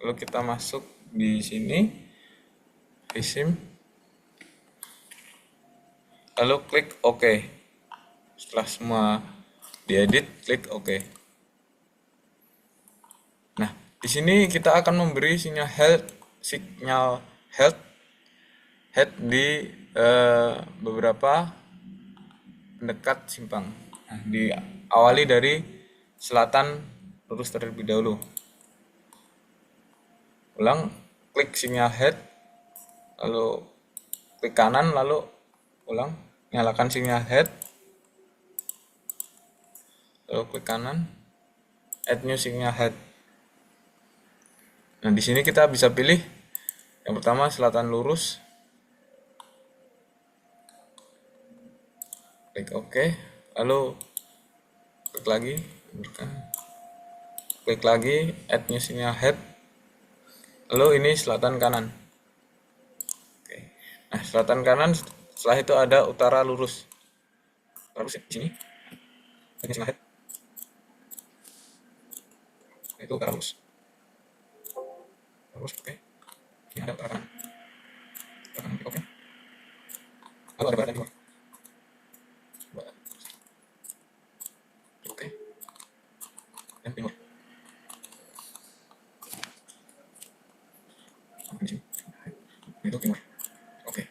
Lalu kita masuk di sini vSim. Lalu klik OK. Setelah semua diedit, klik OK. Nah, di sini kita akan memberi sinyal head di beberapa pendekat simpang. Nah, diawali dari selatan lurus terlebih dahulu. Ulang, klik sinyal head, lalu klik kanan, lalu ulang, nyalakan sinyal head, lalu klik kanan, add new signal head. Nah, di sini kita bisa pilih yang pertama selatan lurus, klik OK, lalu klik lagi, add new signal head, lalu ini selatan kanan. Oke. Nah, selatan kanan, setelah itu ada utara lurus. Terus di sini, add new signal head, itu utara lurus. Terus oke, ini ada utara kanan, oke. Lalu ada barat timur. Oke, dan timur. Itu timur. Oke.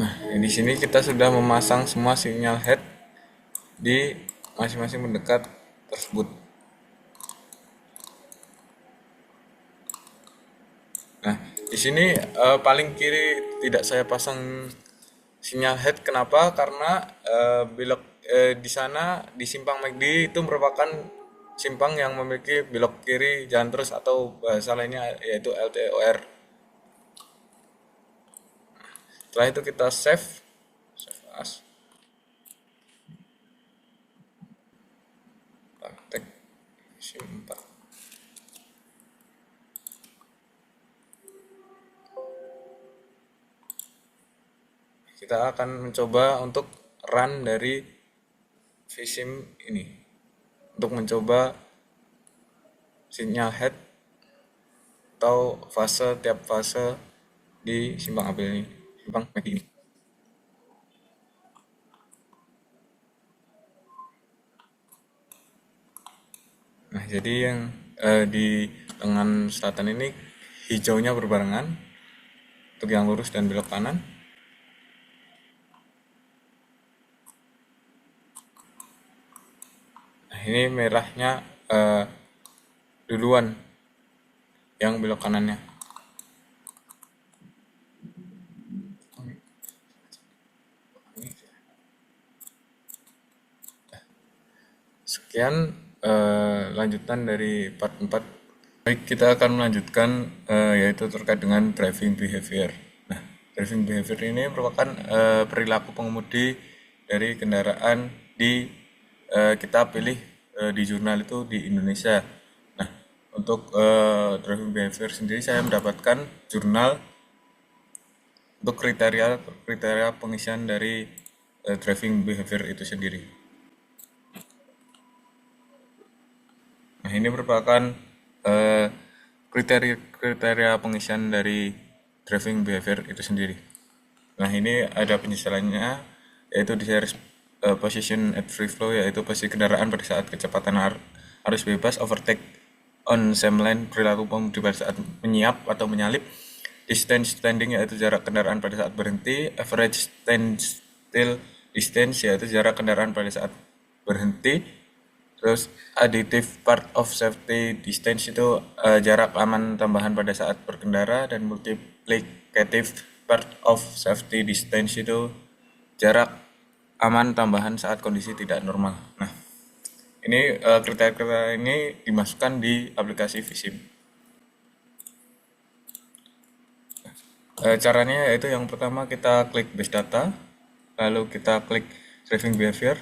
Nah, di sini kita sudah memasang semua sinyal head di masing-masing pendekat tersebut. Nah, di sini paling kiri tidak saya pasang sinyal head. Kenapa? Karena belok di sana di simpang McD itu merupakan simpang yang memiliki belok kiri jalan terus atau bahasa lainnya yaitu LTOR. Setelah itu kita save as. Praktek vSim 4. Kita akan mencoba untuk run dari vSim ini untuk mencoba sinyal head atau tiap fase di simpang apel ini, simpang McD ini. Nah, jadi yang di lengan selatan ini hijaunya berbarengan untuk yang lurus dan belok kanan. Nah, ini merahnya duluan yang belok kanannya. Sekian lanjutan dari part 4. Baik, kita akan melanjutkan yaitu terkait dengan driving behavior. Nah, driving behavior ini merupakan perilaku pengemudi dari kendaraan di kita pilih di jurnal itu di Indonesia. Nah, untuk driving behavior sendiri saya mendapatkan jurnal untuk kriteria pengisian dari driving behavior itu sendiri. Nah, ini merupakan kriteria pengisian dari driving behavior itu sendiri. Nah, ini ada penyesalannya, yaitu di series position at free flow, yaitu posisi kendaraan pada saat kecepatan arus bebas, overtake on same lane, perilaku pengemudi pada saat menyiap atau menyalip. Distance standing yaitu jarak kendaraan pada saat berhenti. Average standstill distance yaitu jarak kendaraan pada saat berhenti. Terus additive part of safety distance itu jarak aman tambahan pada saat berkendara, dan multiplicative part of safety distance itu jarak aman tambahan saat kondisi tidak normal. Nah, ini kriteria-kriteria ini dimasukkan di aplikasi Visim. Caranya yaitu yang pertama kita klik base data, lalu kita klik driving behavior.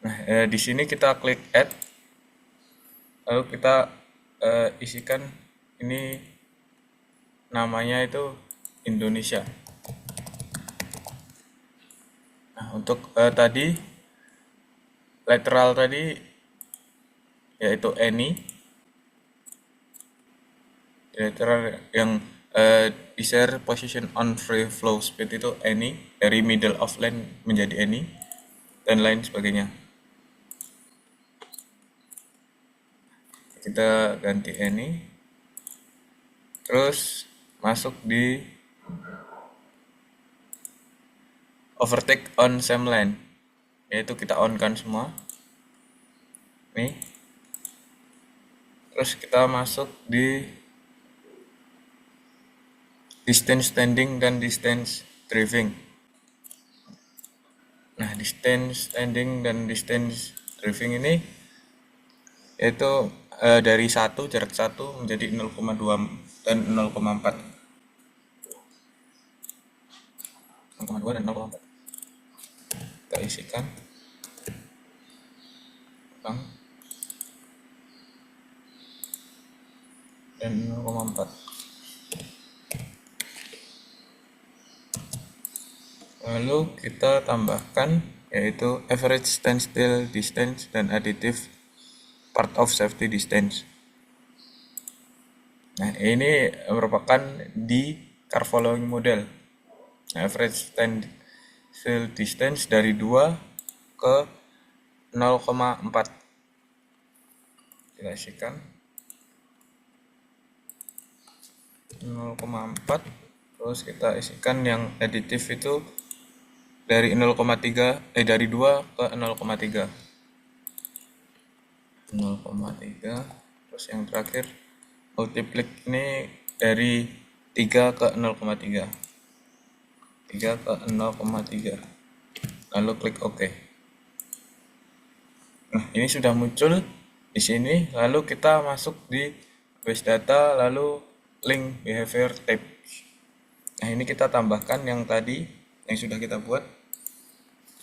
Nah, di sini kita klik add, lalu kita isikan ini namanya itu Indonesia. Nah, untuk tadi lateral tadi yaitu any. Lateral yang desire position on free flow speed itu any, dari middle of lane menjadi any, dan lain sebagainya. Kita ganti any, terus masuk di overtake on same lane, yaitu kita on kan semua nih. Terus kita masuk di distance standing dan distance driving. Nah, distance standing dan distance driving ini yaitu dari jarak 1 menjadi 0,2 dan 0,4. 0,2 dan 0,4. Kita isikan. Dan 0,4. Lalu kita tambahkan yaitu average standstill distance dan additive part of safety distance. Nah, ini merupakan di car following model. Average standstill distance dari 2 ke 0,4. Kita isikan 0,4. Terus kita isikan yang additive itu dari 0,3 dari 2 ke 0,3. 0,3. Terus yang terakhir multiplik ini dari 3 ke 0,3. 3 ke 0,3. Lalu klik OK. Nah, ini sudah muncul di sini. Lalu kita masuk di base data, lalu link behavior type. Nah, ini kita tambahkan yang tadi yang sudah kita buat.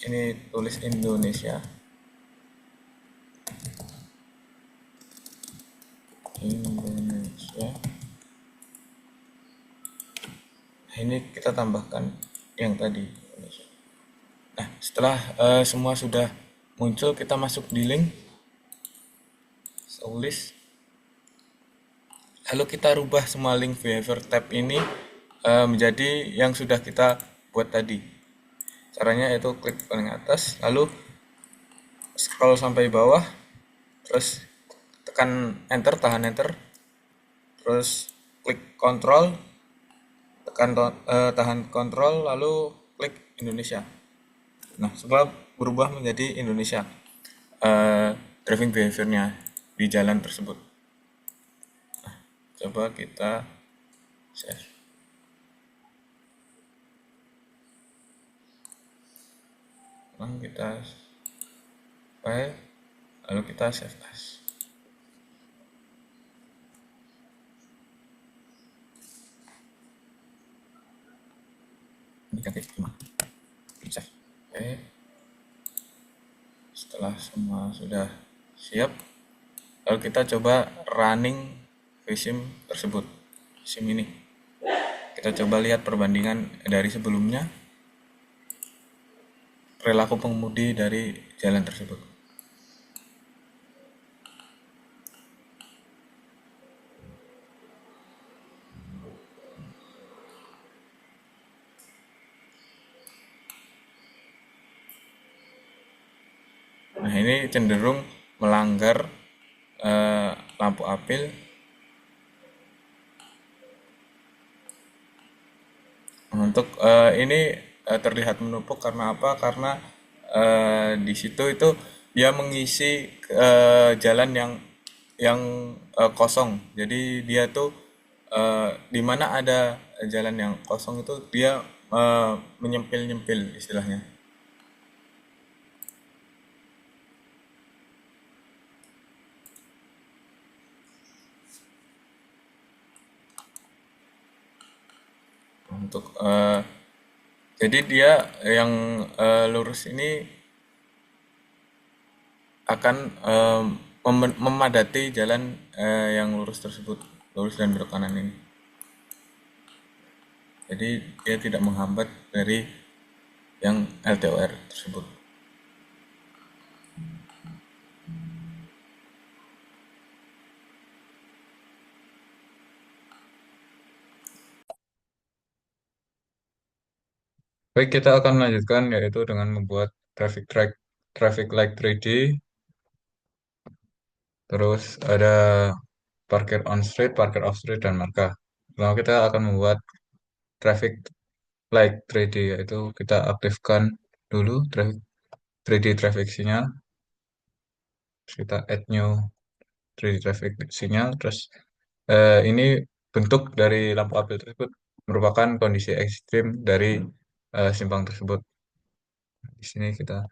Ini tulis Indonesia. Nah, ini kita tambahkan yang tadi. Nah, setelah semua sudah muncul, kita masuk di link list. Lalu kita rubah semua link behavior tab ini menjadi yang sudah kita buat tadi. Caranya itu klik paling atas, lalu scroll sampai bawah, terus tekan enter, tahan enter, terus klik kontrol, tekan tahan kontrol, lalu klik Indonesia. Nah, semua berubah menjadi Indonesia driving behaviornya di jalan tersebut. Nah, coba kita save. Kita file, lalu kita save as. Negatif cuma save. Oke. Setelah semua sudah siap, lalu kita coba running Visim tersebut, SIM ini. Kita coba lihat perbandingan dari sebelumnya, perilaku pengemudi dari jalan tersebut. Nah, ini cenderung melanggar eh, lampu apel. Untuk ini terlihat menumpuk karena apa? Karena di situ itu dia mengisi jalan yang kosong. Jadi dia tuh di mana ada jalan yang kosong itu dia menyempil-nyempil istilahnya. Untuk jadi dia yang lurus ini akan memadati jalan yang lurus tersebut, lurus dan belok kanan ini. Jadi dia tidak menghambat dari yang LTOR tersebut. Baik, kita akan melanjutkan yaitu dengan membuat traffic light 3D, terus ada parkir on street, parkir off street, dan marka. Lalu kita akan membuat traffic light 3D, yaitu kita aktifkan dulu traffic 3D traffic signal, terus kita add new 3D traffic signal, terus ini bentuk dari lampu apel tersebut merupakan kondisi ekstrim dari simpang tersebut. Di sini kita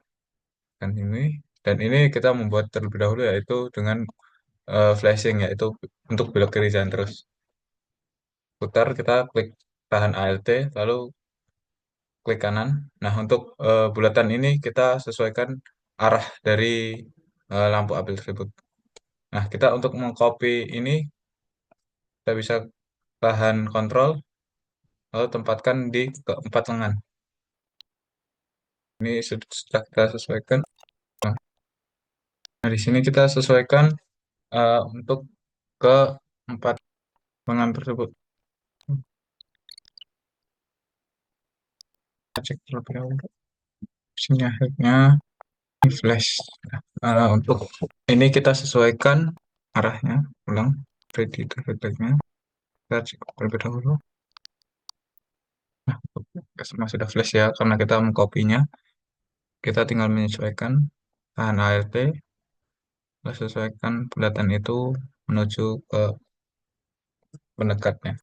akan ini, dan ini kita membuat terlebih dahulu yaitu dengan flashing, yaitu untuk belok kiri jalan terus. Putar, kita klik tahan ALT, lalu klik kanan. Nah, untuk bulatan ini kita sesuaikan arah dari lampu apel tersebut. Nah, kita untuk mengcopy ini, kita bisa tahan kontrol, lalu tempatkan di keempat lengan. Ini sudah kita sesuaikan. Nah, di sini kita sesuaikan untuk ke empat lengan tersebut. Kita cek terlebih dahulu. Sinyalnya ini flash. Untuk ini kita sesuaikan arahnya. Ulang. Ready terdeteknya. Kita cek terlebih dahulu. Nah, semua sudah flash ya, karena kita mengcopinya. Kita tinggal menyesuaikan tahan ART. Kita sesuaikan bulatan itu menuju ke pendekatnya.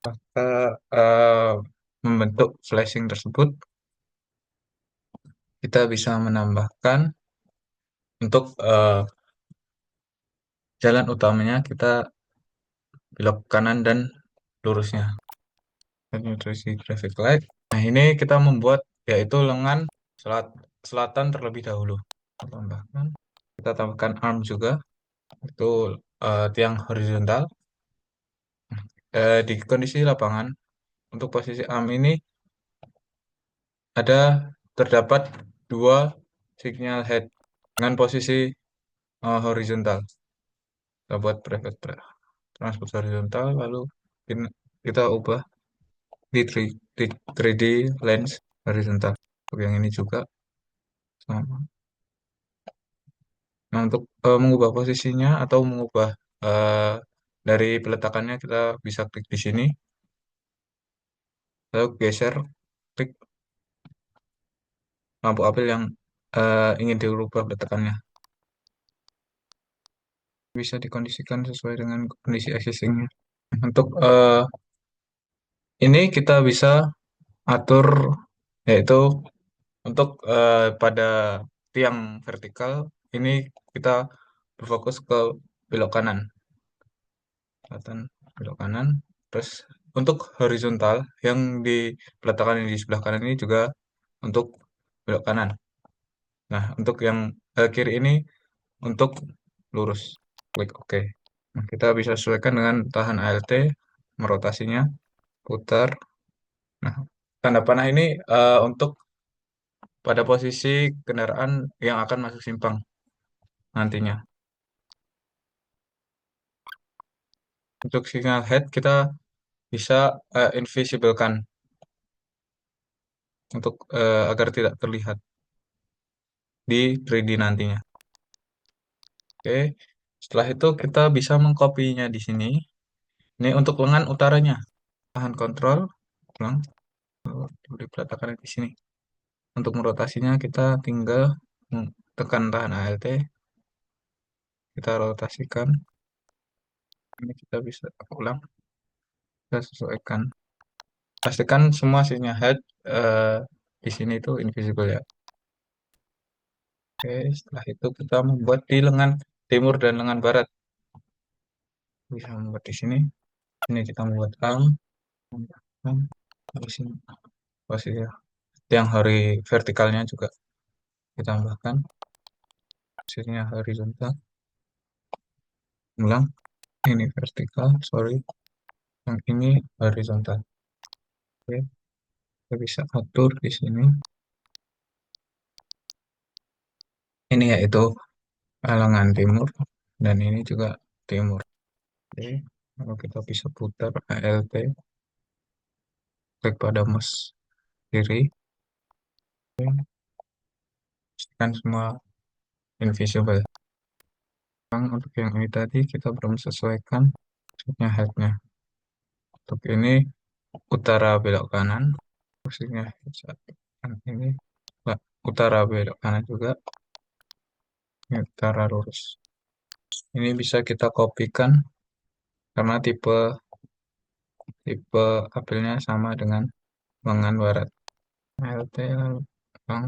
Kita membentuk flashing tersebut, kita bisa menambahkan untuk jalan utamanya kita belok kanan dan lurusnya. Penetrasi traffic light. Nah, ini kita membuat yaitu lengan selatan terlebih dahulu. Tambahkan. Kita tambahkan arm juga, itu tiang horizontal. Di kondisi lapangan, untuk posisi arm ini ada terdapat dua signal head dengan posisi horizontal. Kita buat private transport horizontal, lalu kita ubah di 3D lens horizontal. Untuk yang ini juga sama. Nah, untuk mengubah posisinya atau mengubah eh, dari peletakannya, kita bisa klik di sini, lalu geser, klik lampu apel yang ingin dirubah peletakannya. Bisa dikondisikan sesuai dengan kondisi existingnya. Untuk ini kita bisa atur, yaitu untuk pada tiang vertikal ini kita berfokus ke belok kanan, kelihatan belok kanan. Terus untuk horizontal yang di peletakan yang di sebelah kanan ini juga untuk belok kanan. Nah, untuk yang kiri ini untuk lurus. Klik OK. Nah, kita bisa sesuaikan dengan tahan ALT, merotasinya, putar. Nah, tanda panah ini untuk pada posisi kendaraan yang akan masuk simpang nantinya. Untuk signal head kita bisa invisible kan. untuk agar tidak terlihat di 3D nantinya. Oke, setelah itu kita bisa mengcopinya di sini. Ini untuk lengan utaranya. Tahan kontrol, ulang, diletakkan di sini. Untuk merotasinya kita tinggal tekan tahan ALT, kita rotasikan. Ini kita bisa ulang, kita sesuaikan. Pastikan semua sisinya head di sini itu invisible ya. Oke, setelah itu kita membuat di lengan timur dan lengan barat. Bisa membuat di sini. Ini kita membuat arm, di sini. Posisi yang vertikalnya juga kita tambahkan. Posisinya horizontal. Ulang. Ini vertikal, sorry. Yang ini horizontal. Oke, kita bisa atur di sini. Ini yaitu lengan timur dan ini juga timur. Oke, kalau kita bisa putar ALT, klik pada mouse kiri, pastikan semua invisible. Untuk yang ini tadi kita belum sesuaikan maksudnya headnya. Untuk ini utara belok kanan, posisinya ini utara belok kanan juga, ini utara lurus. Ini bisa kita kopikan karena tipe tipe apelnya sama dengan lengan barat. ALT lalu bang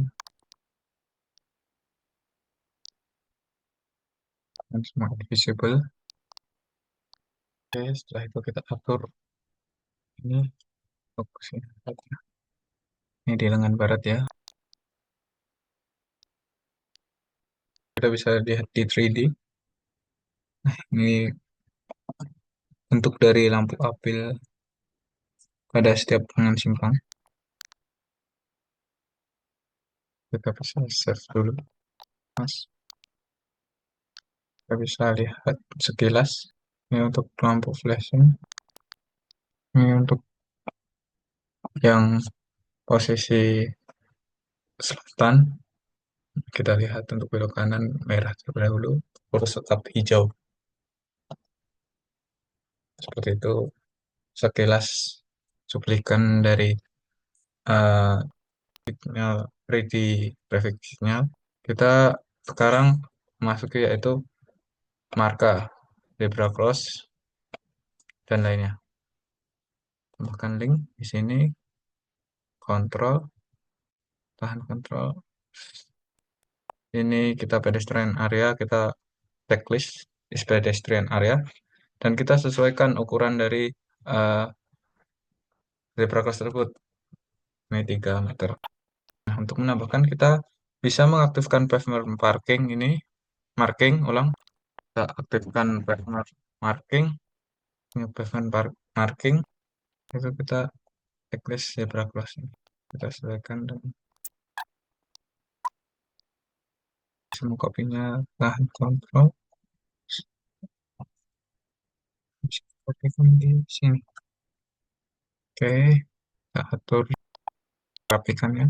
dan semua visible. Oke, setelah itu kita atur ini fokusnya. Ini di lengan barat ya. Kita bisa lihat di 3D. Ini bentuk dari lampu apel pada setiap lengan simpang. Kita bisa save dulu, Mas. Kita bisa lihat sekilas. Ini untuk lampu flashing. Ini untuk yang posisi selatan. Kita lihat untuk belok kanan merah terlebih dahulu, terus tetap hijau. Seperti itu sekilas cuplikan dari uh, signal 3D graphic signal. Kita sekarang masuki yaitu marka, zebra cross, dan lainnya. Tambahkan link di sini, kontrol, tahan kontrol. Ini kita pedestrian area, kita checklist is pedestrian area, dan kita sesuaikan ukuran dari uh, zebra cross tersebut. Ini 3 meter. Nah, untuk menambahkan kita bisa mengaktifkan pavement parking ini, ulang. Kita aktifkan pavement marking, ini marking, itu kita checklist zebra crossing. Kita sesuaikan dengan semua kopinya, tahan kontrol, bisa kopikan di sini. Oke, kita atur rapikannya.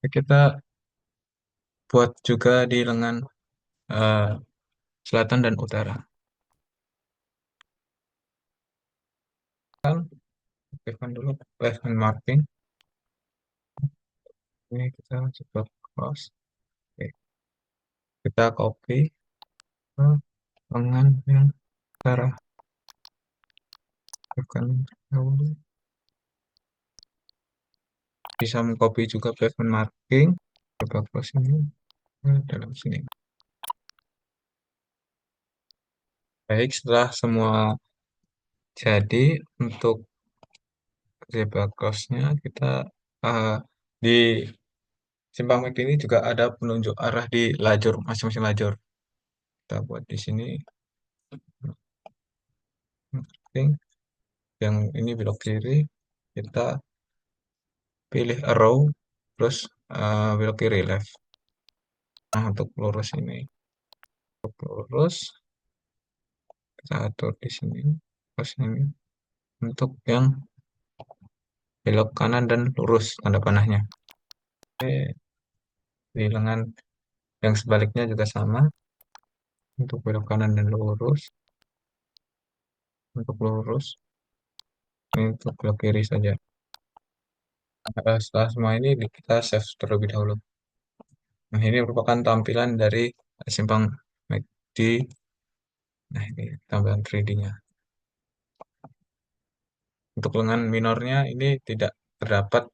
Kita buat juga di lengan eh, selatan dan utara. Aktifkan dulu pavement marking. Ini kita coba cross. Oke, kita copy ke lengan yang utara. Bukan dahulu. Bisa mengcopy juga pavement marking. Coba cross ini dalam sini. Baik, setelah semua jadi, untuk zebra crossnya kita uh, di simpang McD ini juga ada penunjuk arah di lajur masing-masing lajur. Kita buat di sini. Yang ini belok kiri, kita pilih arrow, terus belok kiri left. Nah, untuk lurus ini, untuk lurus kita atur di sini, terus ini untuk yang belok kanan dan lurus tanda panahnya. Oke, di lengan yang sebaliknya juga sama untuk belok kanan dan lurus. Untuk lurus, ini untuk belok kiri saja. Setelah semua ini kita save terlebih dahulu. Nah, ini merupakan tampilan dari simpang MACD. Nah, ini tampilan 3D-nya. Untuk lengan minornya ini tidak terdapat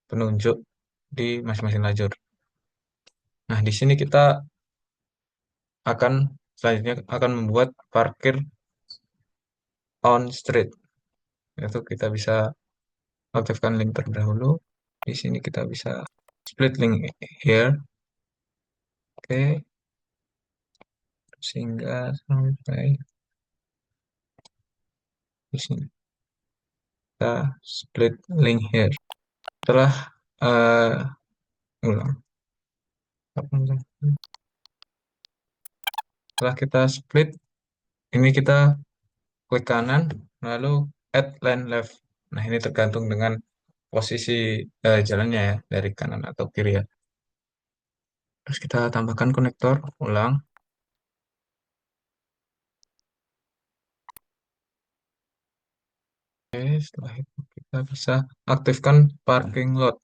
penunjuk di masing-masing lajur. Nah, di sini kita akan selanjutnya akan membuat parkir on street. Yaitu kita bisa aktifkan link terlebih dahulu. Di sini kita bisa split link here. Oke, sehingga sampai di sini kita split link here. Setelah ulang. Setelah kita split, ini kita klik kanan, lalu add line left. Nah, ini tergantung dengan posisi jalannya ya, dari kanan atau kiri ya. Terus kita tambahkan konektor, ulang. Oke, setelah itu kita bisa aktifkan parking lot.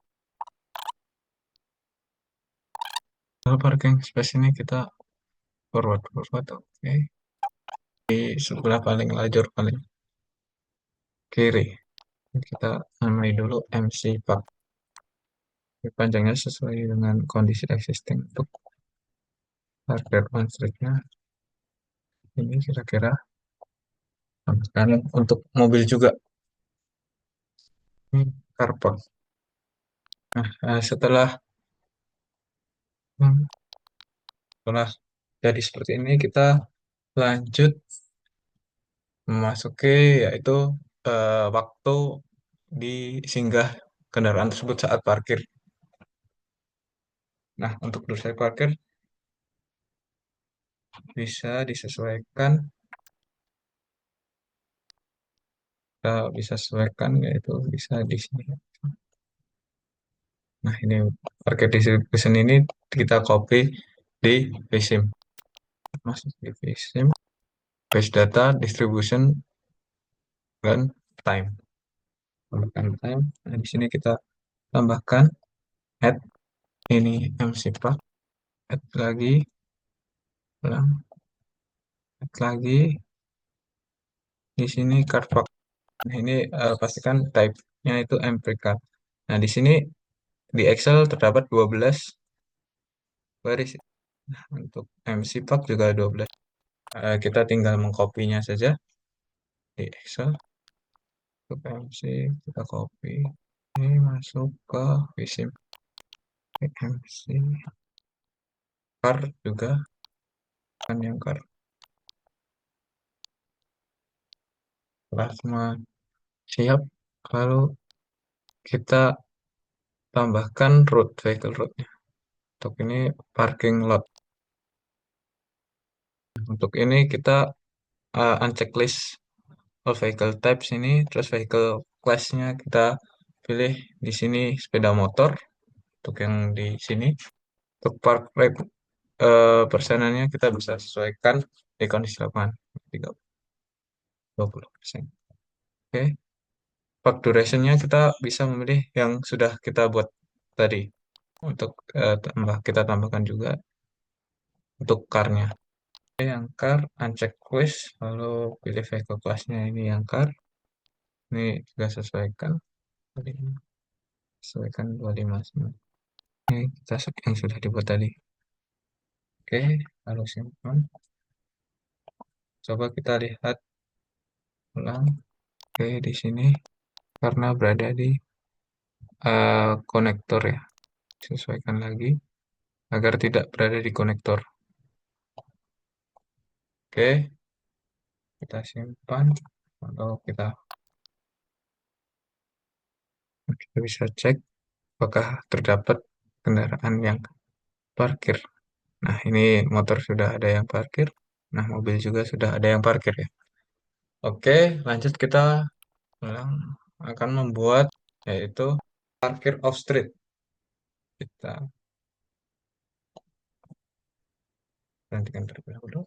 Lalu parking space ini kita forward. Oke. Di sebelah paling lajur paling kiri. Kita namai dulu MC Park. Panjangnya sesuai dengan kondisi existing untuk parkir on street-nya. Ini kira-kira kan untuk mobil juga. Ini car park. Nah, hmm, setelah jadi seperti ini kita lanjut memasuki yaitu waktu di singgah kendaraan tersebut saat parkir. Nah, untuk durasi parkir bisa disesuaikan, kita bisa sesuaikan yaitu bisa di sini. Nah, ini parkir distribution ini kita copy di vsim. Masuk di vsim, base data, distribution, dan time. Tambahkan time. Nah, di sini kita tambahkan add ini MC Park, add lagi, ulang, add lagi, di sini car park. Nah, ini pastikan type-nya itu MP card. Nah, di sini di Excel terdapat 12 baris. Nah, untuk MC Park juga 12. Kita tinggal mengkopinya saja di Excel. Untuk MC kita copy. Ini masuk ke vsim. MC car juga kan yang car. Setelah semua siap, lalu kita tambahkan route, vehicle route-nya. Untuk ini parking lot. Untuk ini kita uncheck list all vehicle types ini, terus vehicle class-nya kita pilih di sini sepeda motor untuk yang di sini. Untuk park rate persenannya kita bisa sesuaikan di kondisi lapangan 20%. Oke, park duration-nya kita bisa memilih yang sudah kita buat tadi. Untuk kita tambahkan juga untuk car-nya. Oke, yang car uncheck list, lalu pilih vehicle class-nya ini yang car. Ini juga sesuaikan. Sesuaikan 25 semua. Ini kita yang sudah dibuat tadi. Oke, lalu simpan. Coba kita lihat ulang. Oke, di sini karena berada di konektor ya. Sesuaikan lagi agar tidak berada di konektor. Oke, kita simpan. Atau kita bisa cek apakah terdapat kendaraan yang parkir. Nah, ini motor sudah ada yang parkir. Nah, mobil juga sudah ada yang parkir ya. Oke, lanjut kita ulang. akan membuat yaitu parkir off street. Kita perhatikan terlebih dahulu.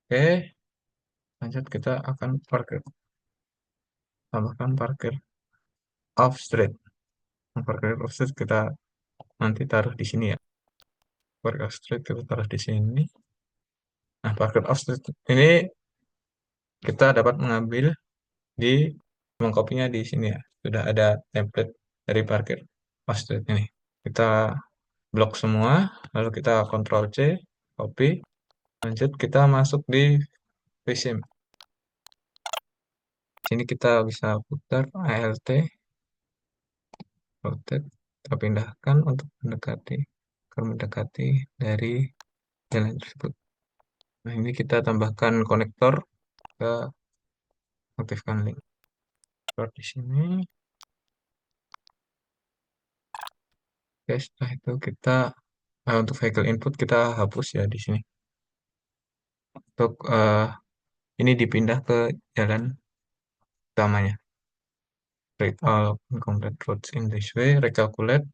Oke, lanjut kita akan tambahkan parkir off street. Nah, parkir off street kita nanti taruh di sini ya. Parkir off street kita taruh di sini. Nah, parkir off street ini kita dapat mengambil di mengkopinya di sini ya. Sudah ada template dari parkir off street ini. Kita blok semua, lalu kita Ctrl C, copy, lanjut kita masuk di vsim. Sini kita bisa putar ALT, rotate, kita pindahkan untuk mendekati dari jalan tersebut. Nah, ini kita tambahkan konektor ke aktifkan link. Taruh di sini. Oke, setelah itu kita untuk vehicle input kita hapus ya di sini. Untuk ini dipindah ke jalan utamanya. Create all incomplete routes in this way, recalculate,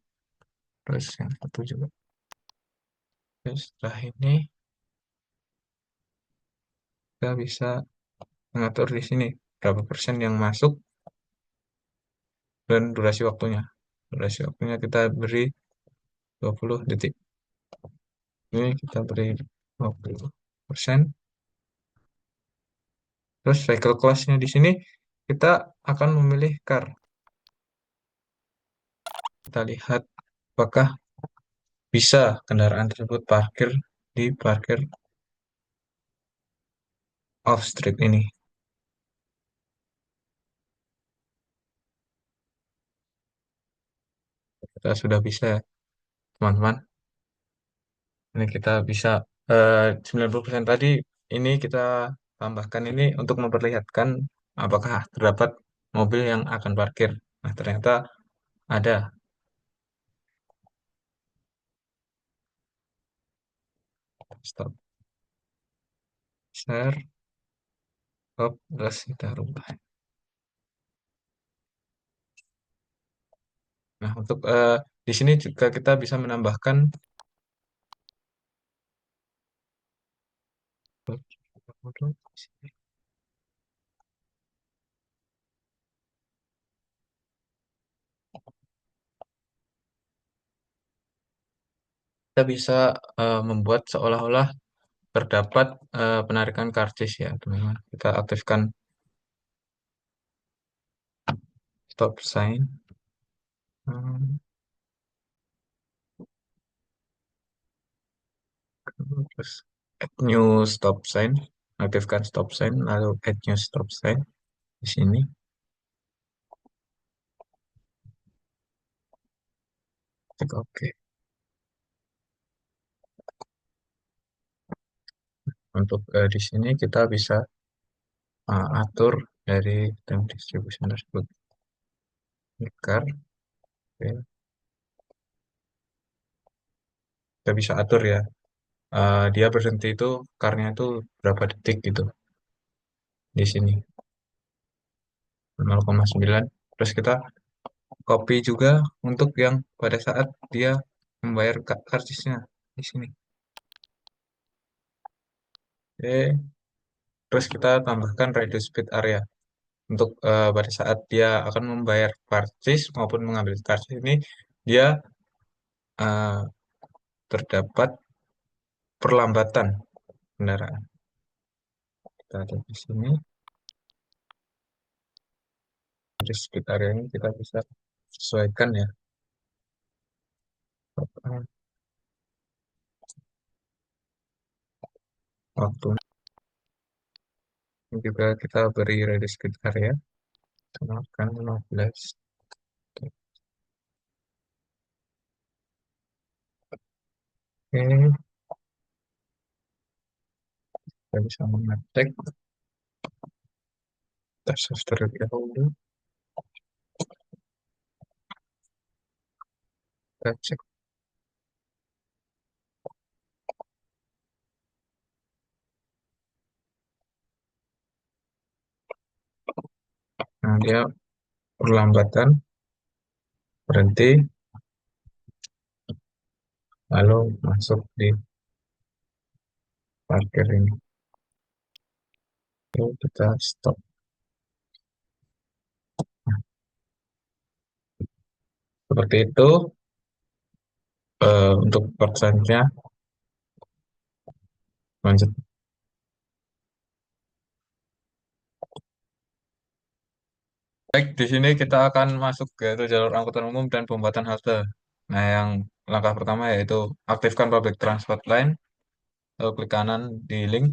terus yang satu juga. Oke, setelah ini kita bisa mengatur di sini berapa persen yang masuk dan durasi waktunya. Durasi waktunya kita beri 20 detik. Ini kita beri 20%. Terus vehicle class-nya di sini kita akan memilih car. Kita lihat apakah bisa kendaraan tersebut parkir di parkir off street ini. Kita sudah bisa, teman-teman. Ini kita bisa 90% tadi ini kita tambahkan ini untuk memperlihatkan apakah terdapat mobil yang akan parkir. Nah, ternyata ada. Stop share, stop, terus kita rubah. Nah, untuk di sini juga kita bisa menambahkan kita bisa membuat seolah-olah terdapat penarikan karcis ya, teman-teman. Kita aktifkan stop sign. Hmm, terus add new stop sign, aktifkan stop sign, lalu add new stop sign di sini. Klik OK. Untuk di sini kita bisa atur dari time distribution tersebut. Car, oke. Kita bisa atur ya. Dia berhenti itu karnya itu berapa detik gitu di sini 0,9. Terus kita copy juga untuk yang pada saat dia membayar karcisnya di sini. Oke. Terus kita tambahkan reduce speed area untuk pada saat dia akan membayar karcis maupun mengambil karcis ini dia eh, terdapat perlambatan kendaraan. Kita ada di sini reduce speed area ini kita bisa sesuaikan ya. Waktu juga kita beri reduce speed area tambahkan 15. Oke, kita bisa mengetik tes terlebih dahulu. Kita cek. Nah, Nah, dia perlambatan, berhenti, lalu masuk di parkir ini. Lalu kita stop. Seperti itu untuk part selanjutnya. Lanjut. Baik, di sini kita akan masuk ke yaitu jalur angkutan umum dan pembuatan halte. Nah, yang langkah pertama yaitu aktifkan public transport line. Lalu klik kanan di link,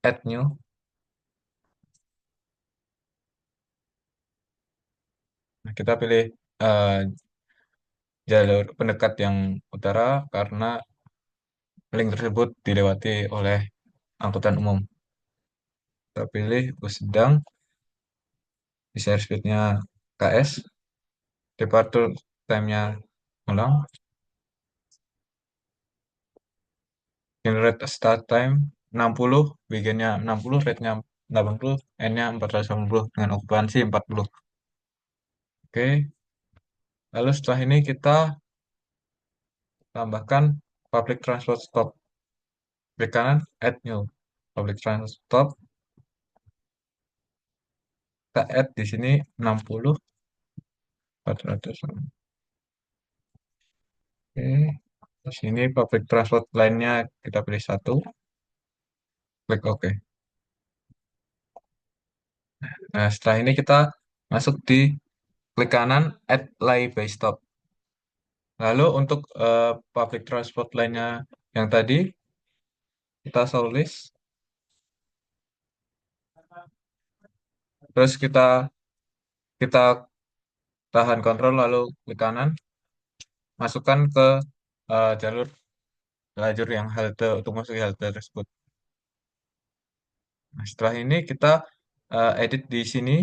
add new. Nah, kita pilih eh, jalur pendekat yang utara karena link tersebut dilewati oleh angkutan umum. Kita pilih bus sedang, share speednya KS, departure time-nya ulang, generate start time 60, begin-nya 60, rate-nya 80, end-nya 480 dengan okupansi 40. Oke, lalu setelah ini kita tambahkan public transport stop. Klik kanan, add new. Public transport stop, kita add di sini 60, 400. Oke, terus ini public transport lainnya kita pilih satu, klik OK. Nah, setelah ini kita masuk di klik kanan, add lay by stop. Lalu untuk public transport lainnya yang tadi, kita shortlist. Terus kita tahan kontrol lalu klik kanan, masukkan ke jalur lajur yang halte untuk masuk ke halte tersebut. Nah, setelah ini kita edit di sini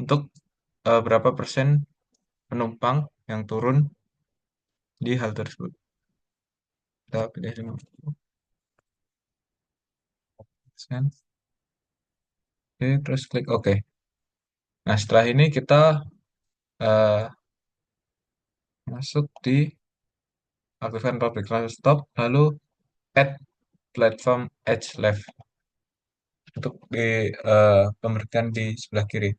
untuk berapa persen penumpang yang turun di halte tersebut. Kita pilih 50%. Oke, terus klik OK. Nah, setelah ini kita eh, masuk di aktifkan public transport stop, lalu add platform edge left untuk di pemberitaan di sebelah kiri.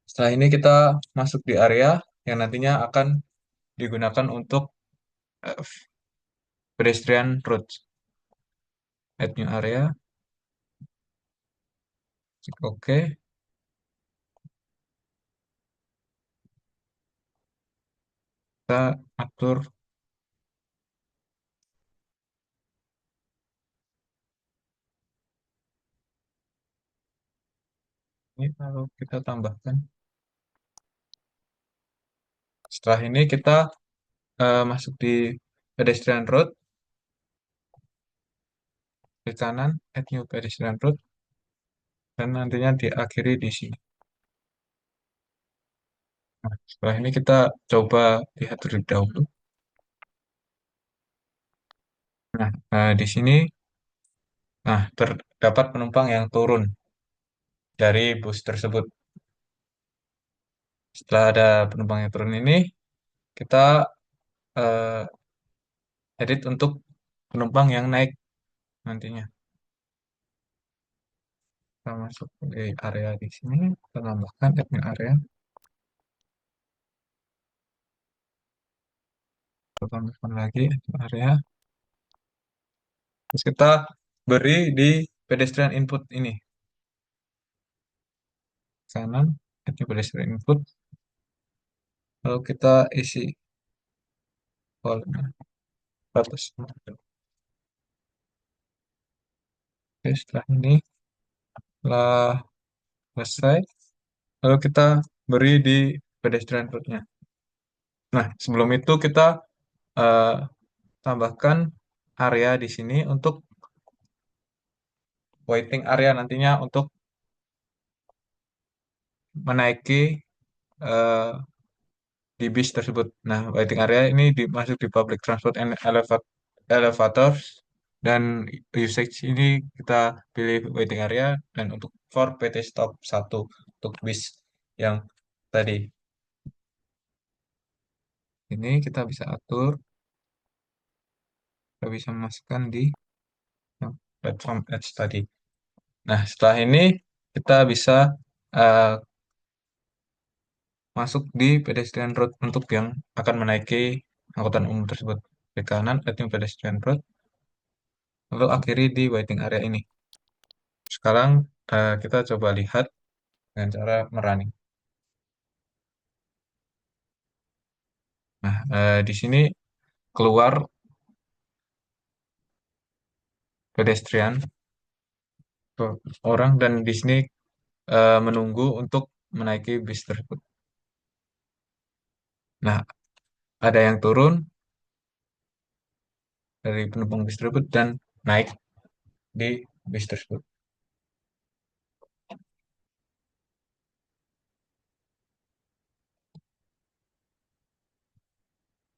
Setelah ini kita masuk di area yang nantinya akan digunakan untuk eh, pedestrian roads. Add new area, klik OK. Kita atur ini, lalu kita tambahkan. Setelah ini kita masuk di pedestrian road, klik kanan, add new pedestrian road, dan nantinya diakhiri di sini. Nah, setelah ini kita coba lihat terlebih dahulu. Nah, di sini, nah terdapat penumpang yang turun dari bus tersebut. Setelah ada penumpang yang turun ini, kita eh, edit untuk penumpang yang naik nantinya. Kita masuk di area di sini, kita tambahkan admin area, kita tambahkan lagi admin area. Terus kita beri di pedestrian input ini. Kanan, admin pedestrian input. Lalu kita isi kolomnya 100. Oke, setelah ini telah selesai. Lalu kita beri di pedestrian roadnya. Nah, sebelum itu kita eh, tambahkan area di sini untuk waiting area nantinya untuk menaiki eh, di bis tersebut. Nah, waiting area ini dimasuk di public transport and elevators dan usage ini kita pilih waiting area dan untuk for PT Stop 1 untuk bis yang tadi. Ini kita bisa atur, kita bisa masukkan di platform ads tadi. Nah, setelah ini kita bisa eh, masuk di pedestrian road untuk yang akan menaiki angkutan umum tersebut. Di kanan, add new pedestrian road, lalu akhiri di waiting area ini. Sekarang kita coba lihat dengan cara merunning. Nah, di sini keluar pedestrian orang dan di sini menunggu untuk menaiki bis tersebut. Nah, ada yang turun dari penumpang bis tersebut dan naik di bis tersebut.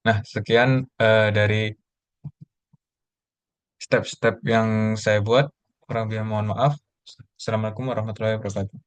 Nah, sekian dari step-step yang saya buat. Kurang lebih mohon maaf. Assalamualaikum warahmatullahi wabarakatuh.